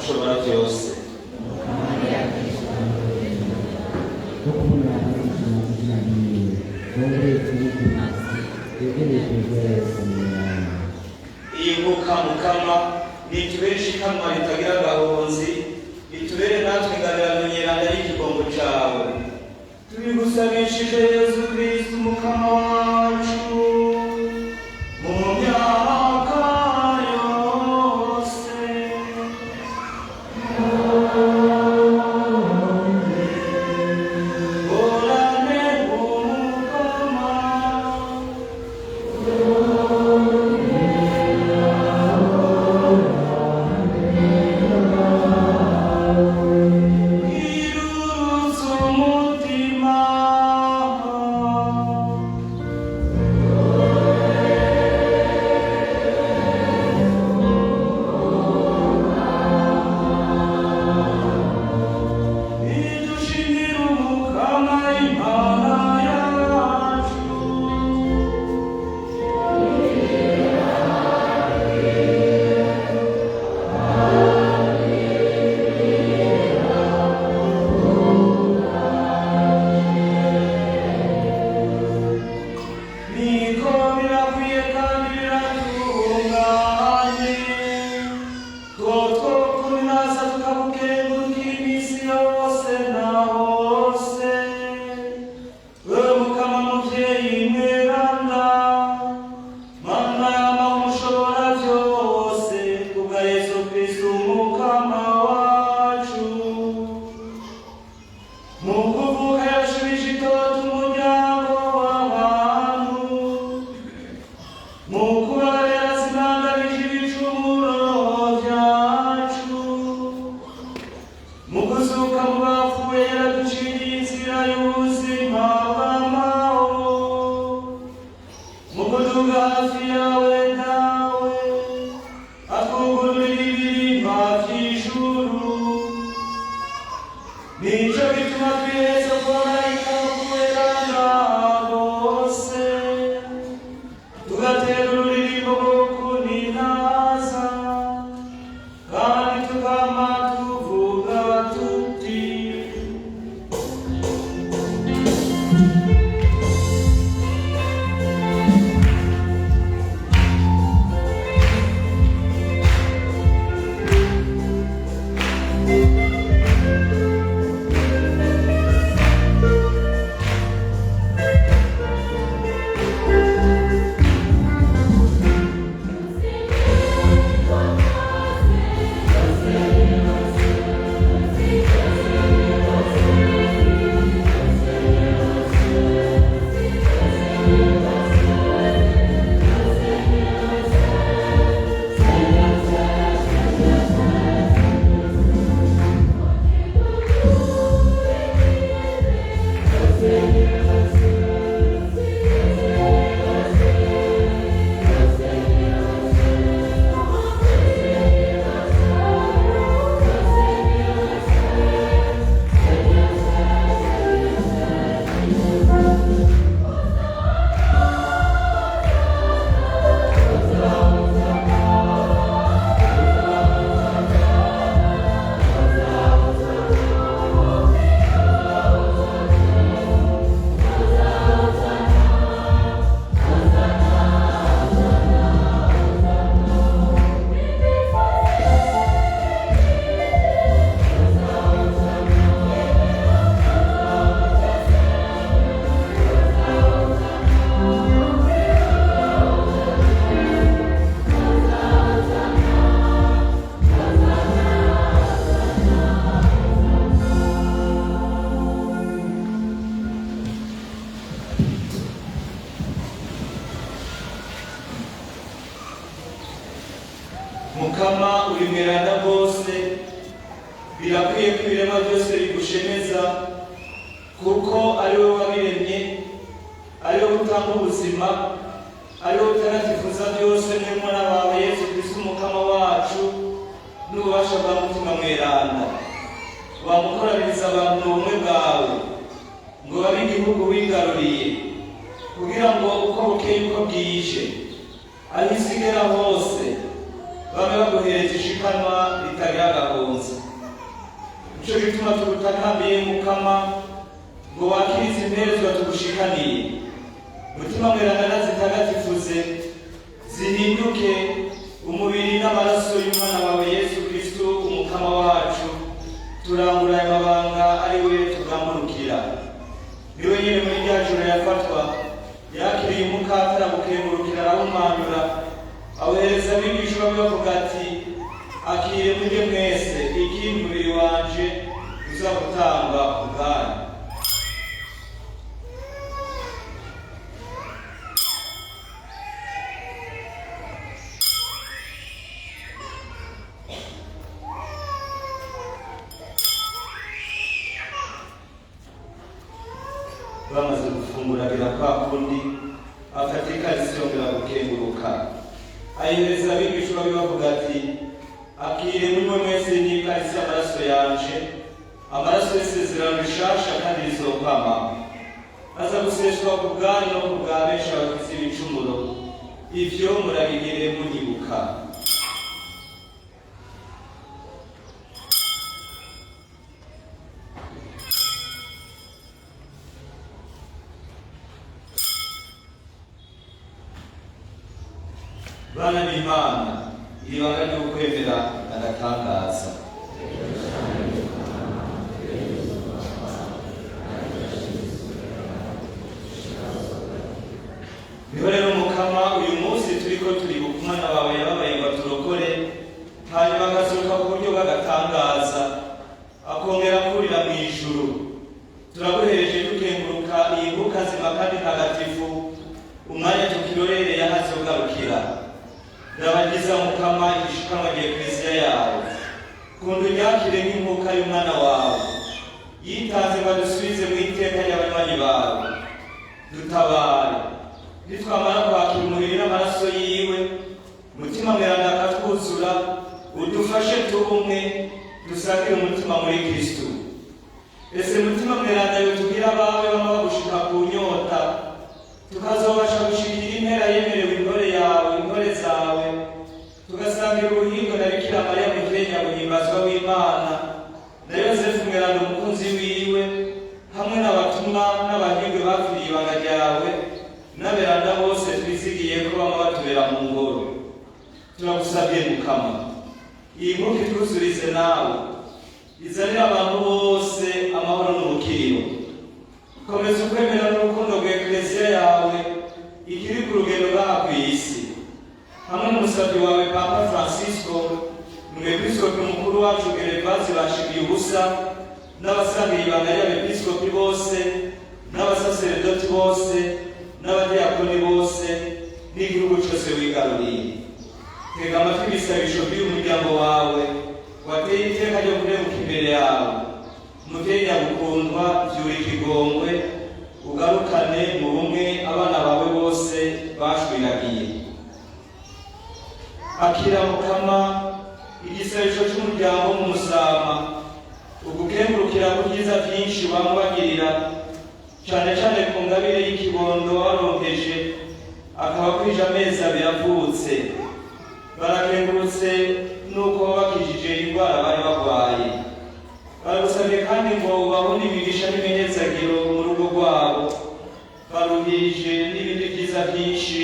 mushobora byose. Iyi nkuka mukama nitubere ishikanwa ritagira gahonzi, itubere natwe ingabirano nyeranda y'ikigongo cawe, tubigusabishije Yesu Kristo umukama wacu mu myaka yose. Orane umukama irurutse umutima. Idushimira umukama Imana yacu. Niko birakwiye kandi biratunganye ko twokuminaza tukagukengurukira iminsi yose na hose. Wewe mukama muvyeyi mweranda, mana yama umushobora vyose, kubwa Yesu Kristo umukama wacu. Mu kuvuka yashubije itoto umuryango w'abantu, mu kubabera sinangamije ibicumuro vyacu, mu kuzuka mu bapfuye yaraduciriye inzira y'ubuzima bw'amahoro, mu kuduga hafi yawe nawe atwugururira ibirimba vy'ijuru. Nico gituma twese kubamarayika bakuberana bose tugatera ururirimbo rwo kuninaza, kandi tukama tuvuga tuti mukama uri mweranda bose, birakwiye ko ibirema byose bigushemeza, kuko ari wowe wabiremye, ari wowe utanga ubuzima, ari wowe utaratifuza byose n'umwana wawe Yesu Kristo umukama wacu n'ububasha bwa mutima mweranda. Wamukoranyiriza abantu ubumwe bwawe ngo babe igihugu wigaruriye, kugira ngo uko bukeye uko bwije aho isi igera hose bamwe baguhereza ishikanwa ritagira gahunza. Nico gituma tugutakambiye Mukama ngo wakirize imperezwa tugushikaniye. Mutima mweranda zitagatifuze zihinduke umubiri n'amaraso y'umwana wawe Yesu Kristo umukama wacu, turangura aya mabanga ari we tugamurukira. Niwe nyine muri rya joro yafatwa yakiriye umukatara gukengurukira arawumanyura, awuhereza abigishwa be bavuga ati, akire mujye mwese, iki ni umubiri wanje uza gutangwa ku bwanyu. Bamaze gufungura birakwa kundi afatika zisongera gukenguruka, ayihereza abigishwa be bavuga ati, akire munywe mwese n'ikarisi amaraso yanje, amaraso y'isezerano rishasha kandi rizokwama, aza guseshwa ku bwanyu no ku bwa benshi abagize ibicumuro. Ivyo murabigire munyibuka. Bana b'Imana, iri banga ryo kwemera agatangaza. Niho rero Mukama uyu munsi turiko turibuka umwana wawe yababaye ngo turokore, hanyuma agasohoka ku buryo bw'agatangaza akongera kurira mu ijuru. Turaguhereje dukenguruka iyi mbuga nzima kandi ntagatifu, umwanya tukirorereye ahazogarukira. Ndabagiza Mukama igishikanwa ry'Ekleziya yawe, kunda unyakire nk'impuka y'umwana wawe yitanze ngo adusubize mu iteka ry'abanywanyi bawe. Dutabare nitwamara kwakira umubiri n'amaraso yiwe, mutima mweranda akatwuzura, udufashe tubumwe dusangire umutima muri Kristo. Ese mutima mweranda yo tugira abawe bama bagushika ku nyota, tukazobasha gushikira impera yemerewe intore yawe, intore zawe, tugasangira ubuhingo na Bikira Mariya Mukenya guhimbazwa w'Imana, na Yosefu mweranda umukunzi wiwe, hamwe n'abatumwa n'abahigwe bapfiriye ibanga ryawe, n'aberanda bose twizigiye ko bama batubera mu ngoro. Turagusabye Mukama, iyi nkuru itwuzurize nawe, izanira abantu bose amahoro n'ubukiriro. Komeza ukwemera n'urukundo rwa Ekleziya yawe ikiri ku rugendo rw'aha ku isi, hamwe n'umusabyi wawe Papa Francisco, umwepiskopi mukuru wacu Gervasi Bashimiye ubusa, n'abasangiye ibanga ry'abepiskopi bose, n'abasaseredoti bose, n'abadiyakoni bose, n'igihugu cyose wigaruriye. Tega amatwi ibisabisho by'umuryango wawe wateye iteka ryo kurebuka imbere yawe. Muvyeyi nyagukundwa, vyura ikigongwe, ugarukane mu bumwe abana bawe bose bashwiragiye. Akira Mukama igisabisho c'umuryango mu Musama, ugukengurukira ku vyiza vyinshi bamubagirira, cane cane ku ngabire y'ikibondo waronkeje, akaba kwije amezi abiri avutse. Barakengurutse nuko wabakijije indwara bari barwaye. Baragusabye kandi ngo ubahune imigisha n'iminezagiro mu rugo rwabo, baruhirije n'ibindi vyiza vyinshi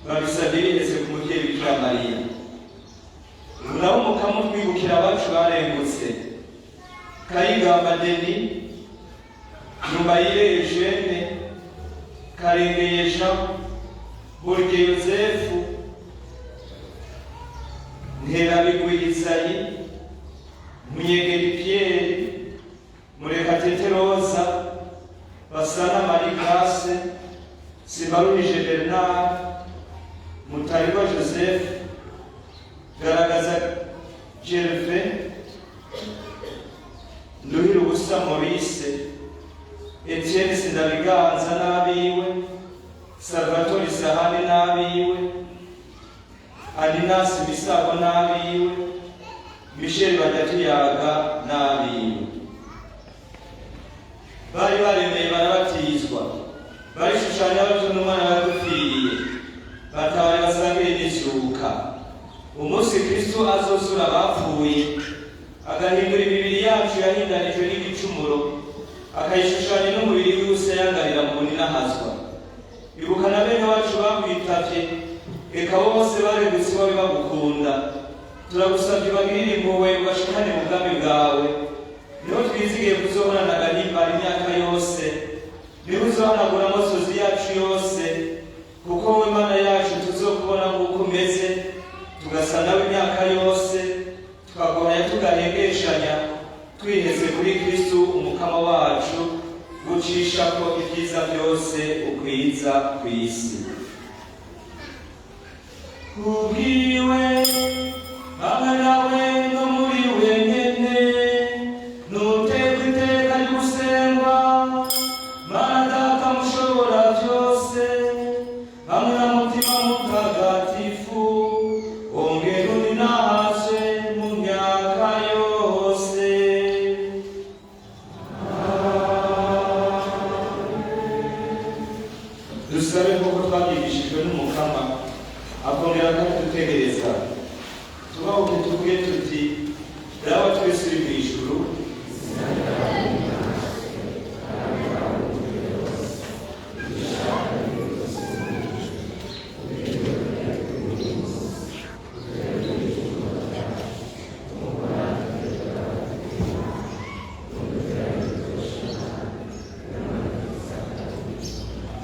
babisabye biheze ku muvyeyi Bikira Mariya. Naho Mukama utwibukira abacu barengutse: Kayigamba Deni, Nyumbayire Eugene, Karengeye Jean, Burge Yosefu, Nterabigwi Isayi, Munyegeri Pierre, Murekatete Rosa, Basana Marie Grace, Sibarunije Bernard, Mutariwa Joseph, Garagaza Gervais, Nduhirubusa Maurice, Etienne Sindabiganza n'abiwe, Salvatore Sahani n'abiwe, Adinas Bisago n'abiwe, Michel Badatuyaga n'abiwe. Bari baremeye barabatizwa, barishushanya batyo n'umwana badupfiriye, batabaye basangire n'izuka. umunsi Kristo azosura abapfuye agahindura imibiri yacu yahindanijwe n'igicumuro akayishushanya n'umubiri w'ubusayangarira mu ninahazwa. Ibuka na bene wacu bakwitavye, eka bose baregutse babe bagukunda. Turagusavye bagirire impuhwe ubashikane mu bwami bwawe, niho twizigiye kuzohorana agahimbara imyaka yose, niho uzohanagura amosozi yacu yose, kuko wowe Mana yacu tuzokubona nk'uko umeze, tugasa nawe imyaka yose, tukaguhaya tugahengeshanya, twiheze kuri Kristo umukama wacu, gucisha ko ibyiza byose ukwiza kw'isi. Kubwiwe hamwe nawe no muri wenyene nuterwa iteka ry'ugusengwa, Mana Data mushobora byose, hamwe na mutima mutagatifu, ongera uninahazwe mu myaka yose. Dusabe nk'uko twabyigishijwe n'umukama, akongera akadutegereza. Tubahuke tuvuge tuti: Dawe twese uri mu ijuru,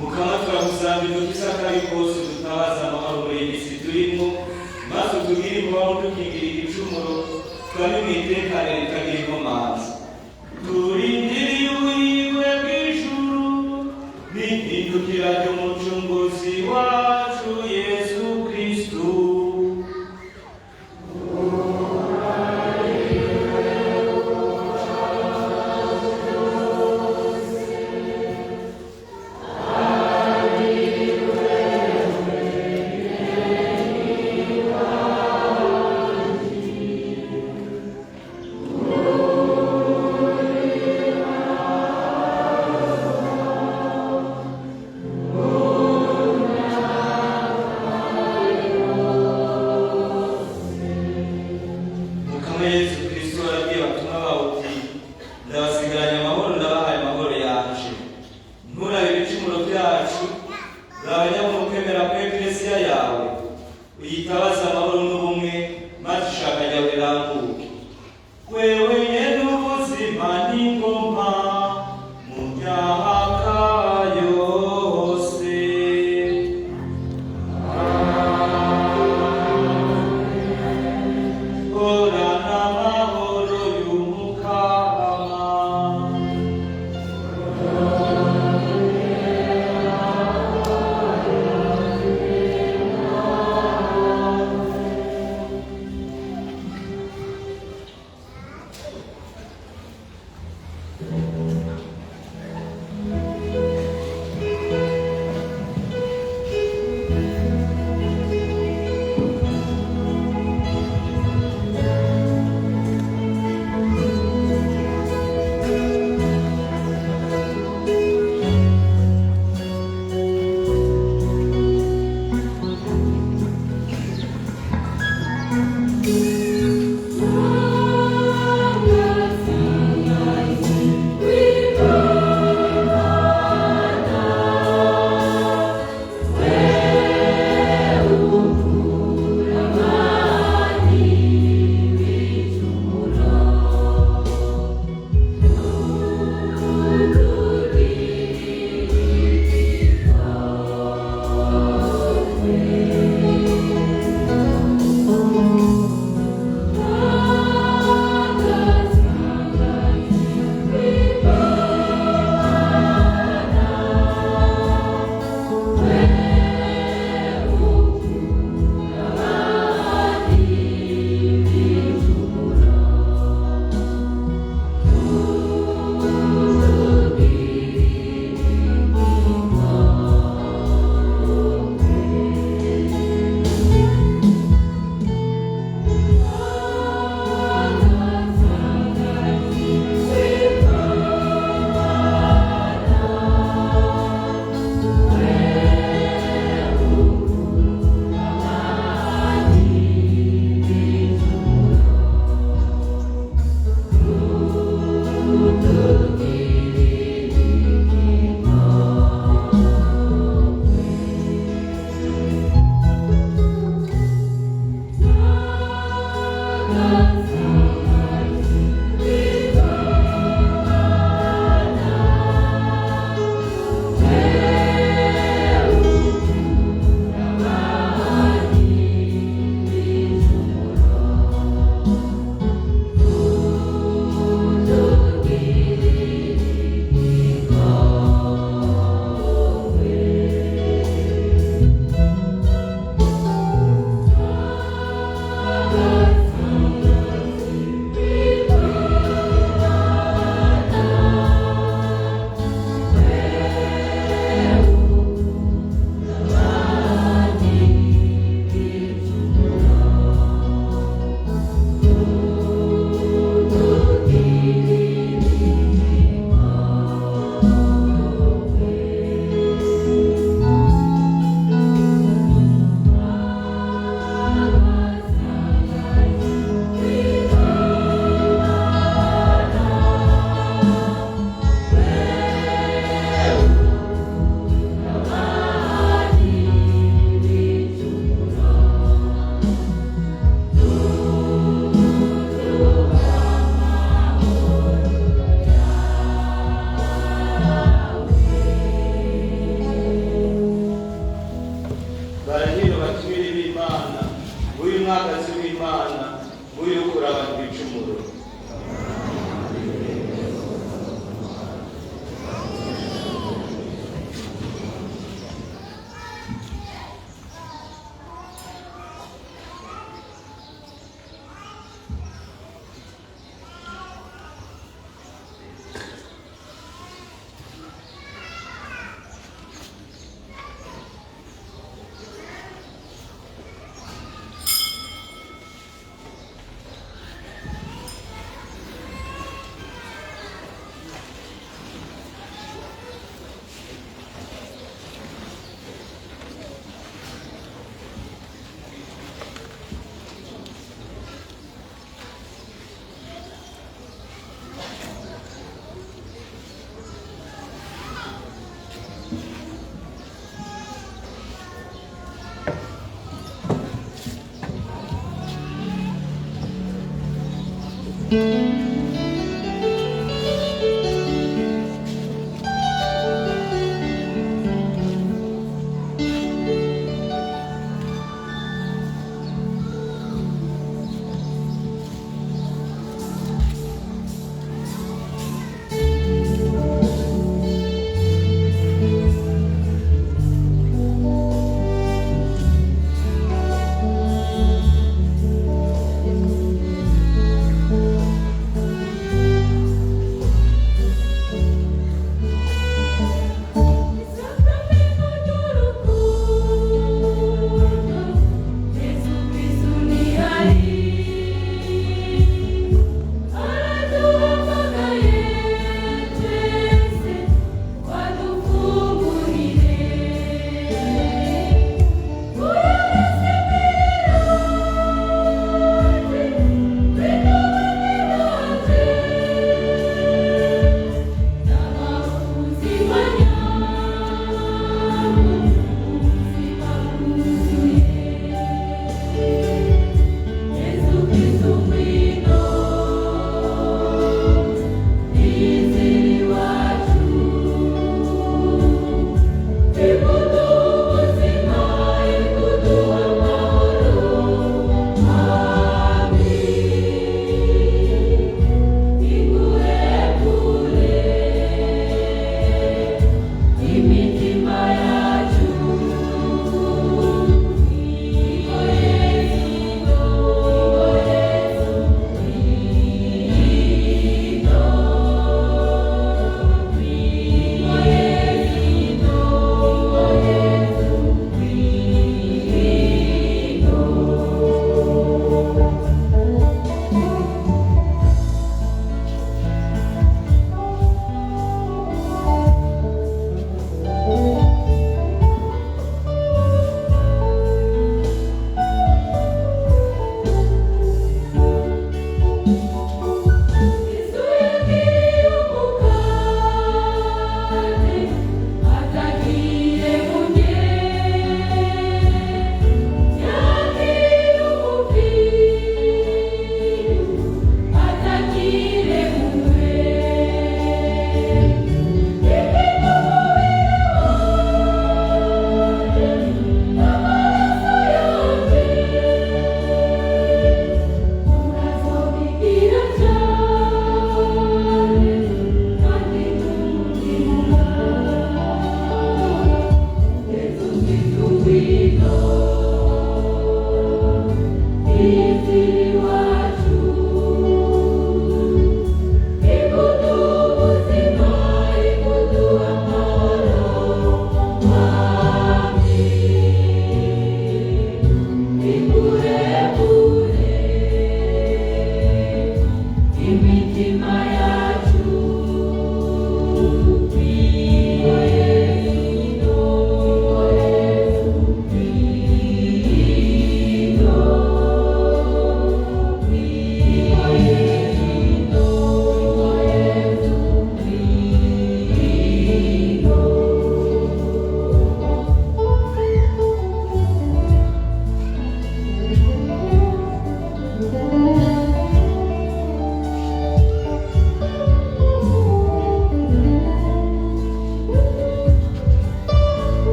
Mukama turamusanga idukiza kari kose dutabaza amahoro muri iyi misi turimo, maze utugire imbaho dukingira igicumuro, turabe mu itekane ritagira inkomanzi. Turindiriye ubuhigwe bw'ijuru n'ihindukira ry'umucunguzi wacu Yesu Kristu. Oh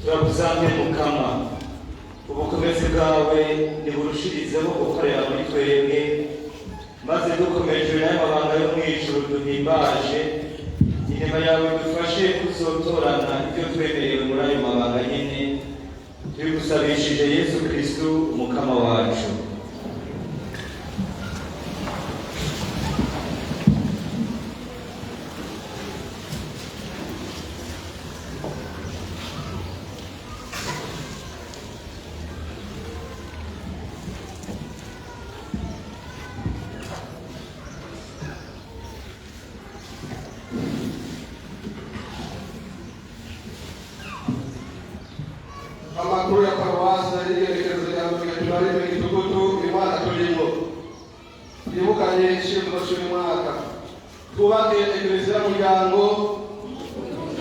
turakusanze mukama ubukomezi bwawe niburushirizeho gukorera muri twebwe maze dukomeje n'amabanga yo mw'ijuru duhimbaje inema yawe dufashe kuzotorana ibyo twemerewe muri ayo mabanga nyene tubigusabishije Yesu Kristo umukama wacu. Amakuru ya paruwasi y'igerekezo rya Mutagatifu Igitugutu uyu mwaka turimo twibukanye ishinzwe cy'uyu mwaka twubake ekereziya y'umuryango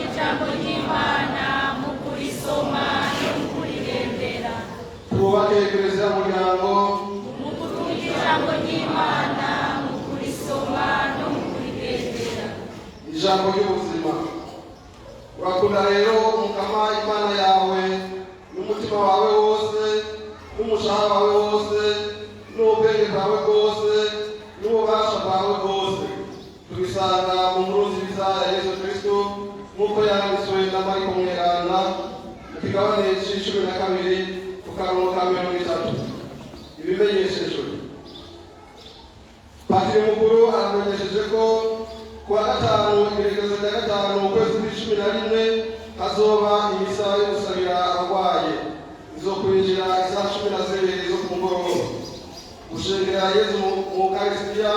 ijambo ry'Imana mu kurisoma no mu kurirembera. twubake ekereziya y'umuryango mu kuvuga ijambo ry'Imana mu kurisoma no mu kurirembera. ijambo ry'ubuzima urakunda rero umukama Imana yawe n'umutima wawe wose n'umushahara wawe wose n'ubwenge bwawe bwose n'ububasha bwawe bwose tubisanga mu nkuru nziza ya Yesu Kristo nk'uko yanditswe na Mariko Mweranda mu kigabane c'12 ku karongo ka 30 ibimenyeshejwe. Patiri mukuru aramenyesheje ko kuwa gatanu igerekezo rya gatanu ukwezi kwa 11 hazoba imisa yo gusabira abarwayi izokwinjira isaha 12 zo ku mugoroba. Gushengera Yesu mu Eucharistia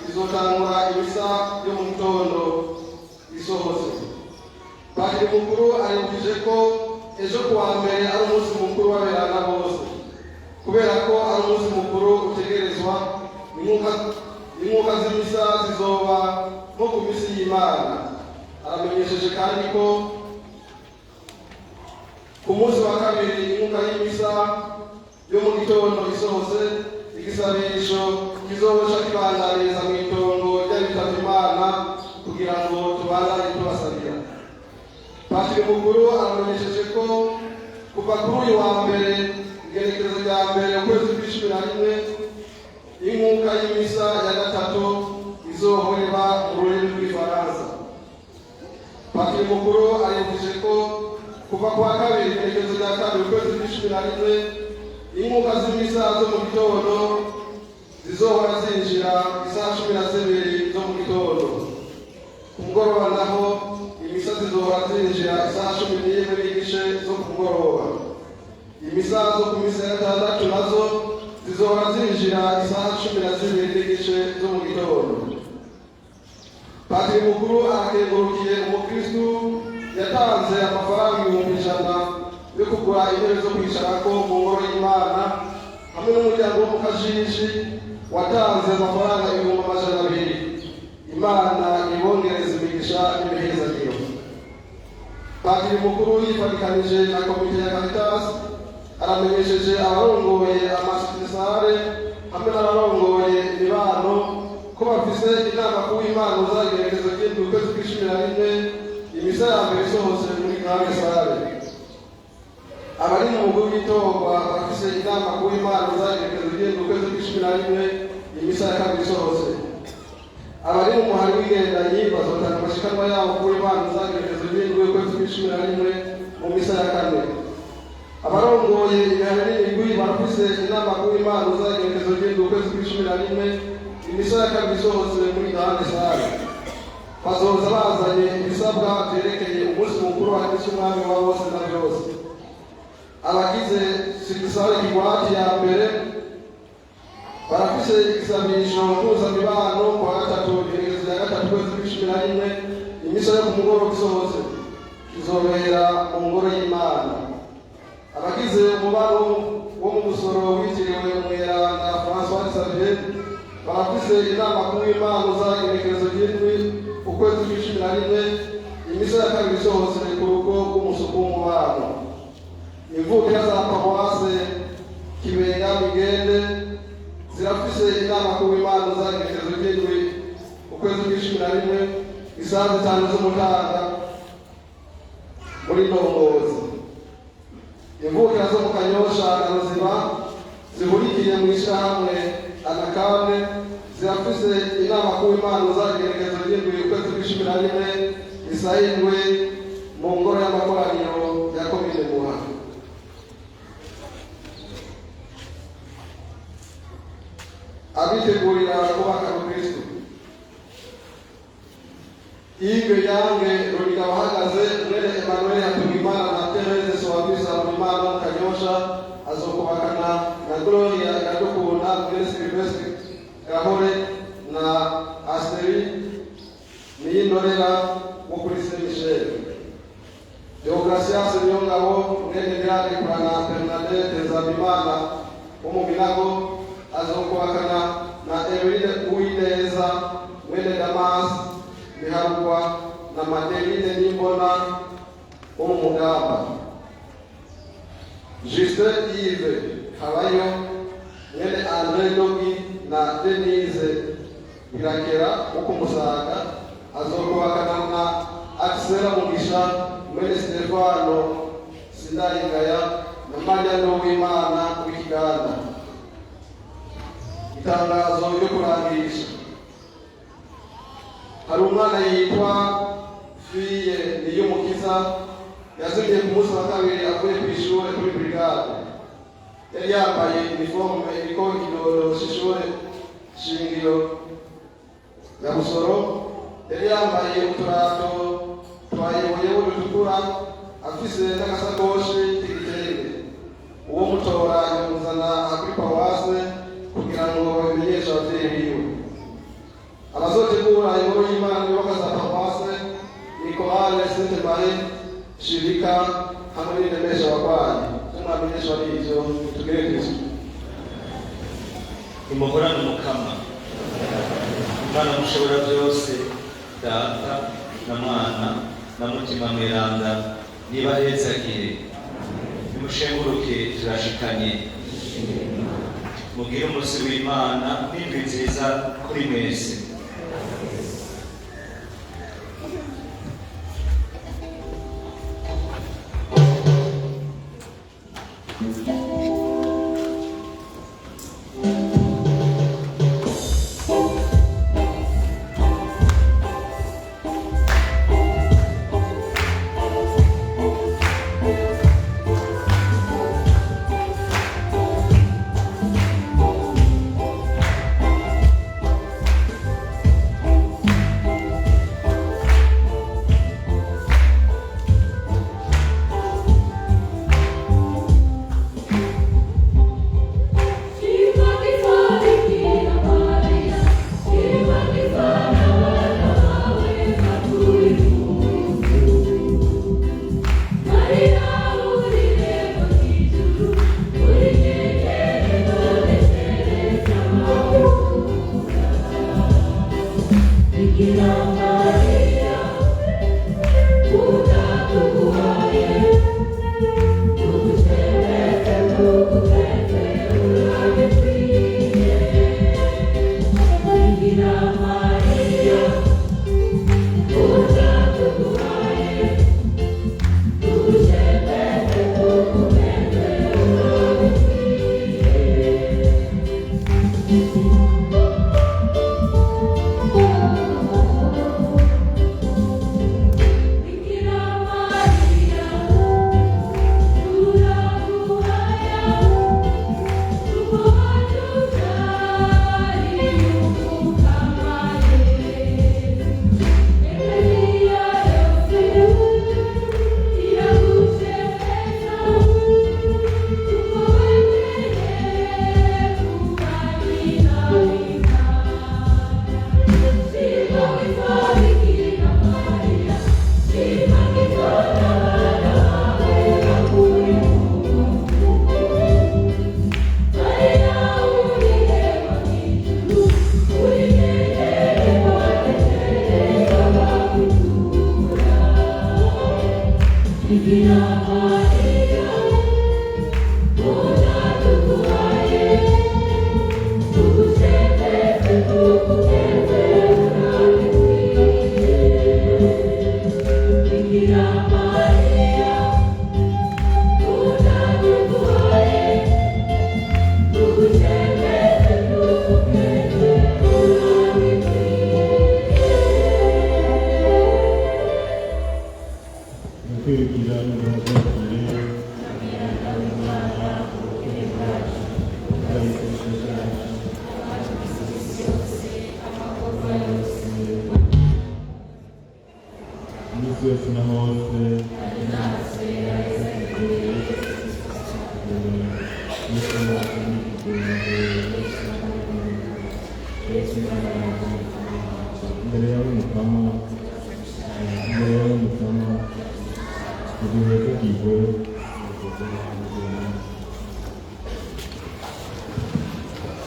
izotangura imisa yo mu gitondo isohotse. Patiri mukuru aribukije ko ejo kuwa mbere ari umunsi mukuru w'aberana bose kubera ko ari umunsi mukuru utegerezwa inkuka z'imisa zizoba nko ku misi y'Imana. Aramenyesheje kandi ko ku munsi wa kabiri inkuka y'imisa yo mu gitondo isohotse igisabisho kizoca kibandaniriza mu itongo ry'abitavye Imana kugira ngo tubandanye tubasabira. Patiri mukuru aramenyesheje ko kuva kuri uyu wa mbere igerekezo rya mbere ukwezi kw'icumi na rimwe inkuka y'imisa ya gatatu izohoreba mu rurimi rw'ifaransa. Patiri mukuru ayibukije ko kuva kwa kabiri igerekezo rya kabiri ukwezi kw'icumi na rimwe inkuka z'imisa zo mu gitondo zizohora zinjira isaha 12 zo mu gitondo. Ku mugoroba naho imisa zizohora zinjira isaha 11 n'igice zo ku mugoroba. Imisa zo ku misa ya gatandatu nazo zizohora zinjira isaha 12 n'igice zo mu gitondo. Patiri mukuru arakengurukiye umukristu yatanze amafaranga 100 yo kugura intebe zo kwicarako mu ngoro y'Imana, hamwe n'umuryango wo mu Kajiji watanze amafaranga 200,000. Imana ibongereza imigisha n'imihezagiro. Patiri mukuru yifatikanije na komite ya Caritas aramenyesheje abarongoye amasitesare hamwe n'abarongoye imibano ko bafise inama ku Imana uzagerekezo ry'indwi ukwezi kw'icumi na rimwe imisa ya mbere isohotse muri Grande Salle. Abari mu mugwi w'itorwa bafise inama ku Imana uzagerekezo ry'indwi ukwezi kw'icumi na rimwe imisa ya kabiri isohotse. Abari mu muhari w'igendanyi bazotanga amashikanwa yabo ku Imana uzagerekezo ry'indwi ukwezi kw'icumi na rimwe mu misa ya kane. Abarongoye imihari n'imigwi bafise inama ku Imana uzagerekezo ry'indwi ukwezi kw'icumi na rimwe imisa ya kabiri isohotse muri Grande Salle. Bazoza bazanye ibisabwa vyerekeye umunsi mukuru wahindutse umwami wa bose na byose. Abagize Sikisare Kigwati ya mbere barafise igisabisho mpuzamibano ku wa gatatu igerekezo rya gatatu ukwezi kw'icumi na rimwe imisa yo ku mugoroba isohotse izobera mu ngoro y'Imana. Abagize umubano wo mu Busoro witiriwe umweranda François Xavier barafise inama ku Imana uzagerekezo ry'indwi ukwezi kw'icumi na rimwe imisa ya kabiri isohotse ku rugo rw'umusuku w'umubano. Imvukira za Paruwase Kibenga Migende zirafise inama ku Imana uzagerekezo ry'indwi ukwezi kw'icumi na rimwe isaha 5 z'umutaga muri Ndongozi. Imvukira zo mu Kanyosha na Ruziba zihurikiye mu ishyirahamwe Anakane zirafise inama ku Imana uzagerekezo ry'indwi ukwezi kw'icumi na rimwe isaha 7 mu ngoro y'amakoraniro ya komine Muha. Abitegurira kubaka Kristo Ibe yange Ruriga bahagaze mwene Emmanuel Hatungimana na Therese Soabisa Imana Kanyosha azokubakana na Gloria Yadukunda mwene Silvestre Gahore na Asteri Niyindorera wo kuri Saint Michel. Deogracias Nyongabo mwene Mirade Kurana Bernadette Zabimana wo mu Minago azokubakana na Emeline Uwineza mwene Damas Biharugwa na Madeline Nimbona wo mu Mugamba. Justin Yves Habayo mwene Andre Dogi na Denise Birakera wo ku Musaga azokubakana na Axela Mugisha mwene Stefano Sindayigaya na Maria Nowimana w'Ikiganda. Itangazo ryo kurangisha. Hari umwana yitwa Fiye Niyumukiza yazimye ku munsi wa kabiri avuye ku ishuri kuri brigade. Yari yambaye uniforme iriko idoro shishore shingiro ya Busoro. Yari yambaye uturato twayoboye dutukura afise n'agasakoshi k'igitenge. Uwo mutora yamuzana kuri Paruwase kugira ngo babimenyeshe abavyeyi biwe. Abazotegura ingoro y'Imana y'Ubakaza Paruwase ni Korale Sainte Marie Shirika hamwe n'indemesha abarwayi. Tumwamenyesha n'ivyo tugire Kristo. Imahorana Mukama Imana mushobora byose, Data na Mwana na Mutima Mweranda nibahezagire. Nimushenguruke turashikanye. Mugire umunsi w'Imana n'indwi nziza kuri mwese. Ibu itu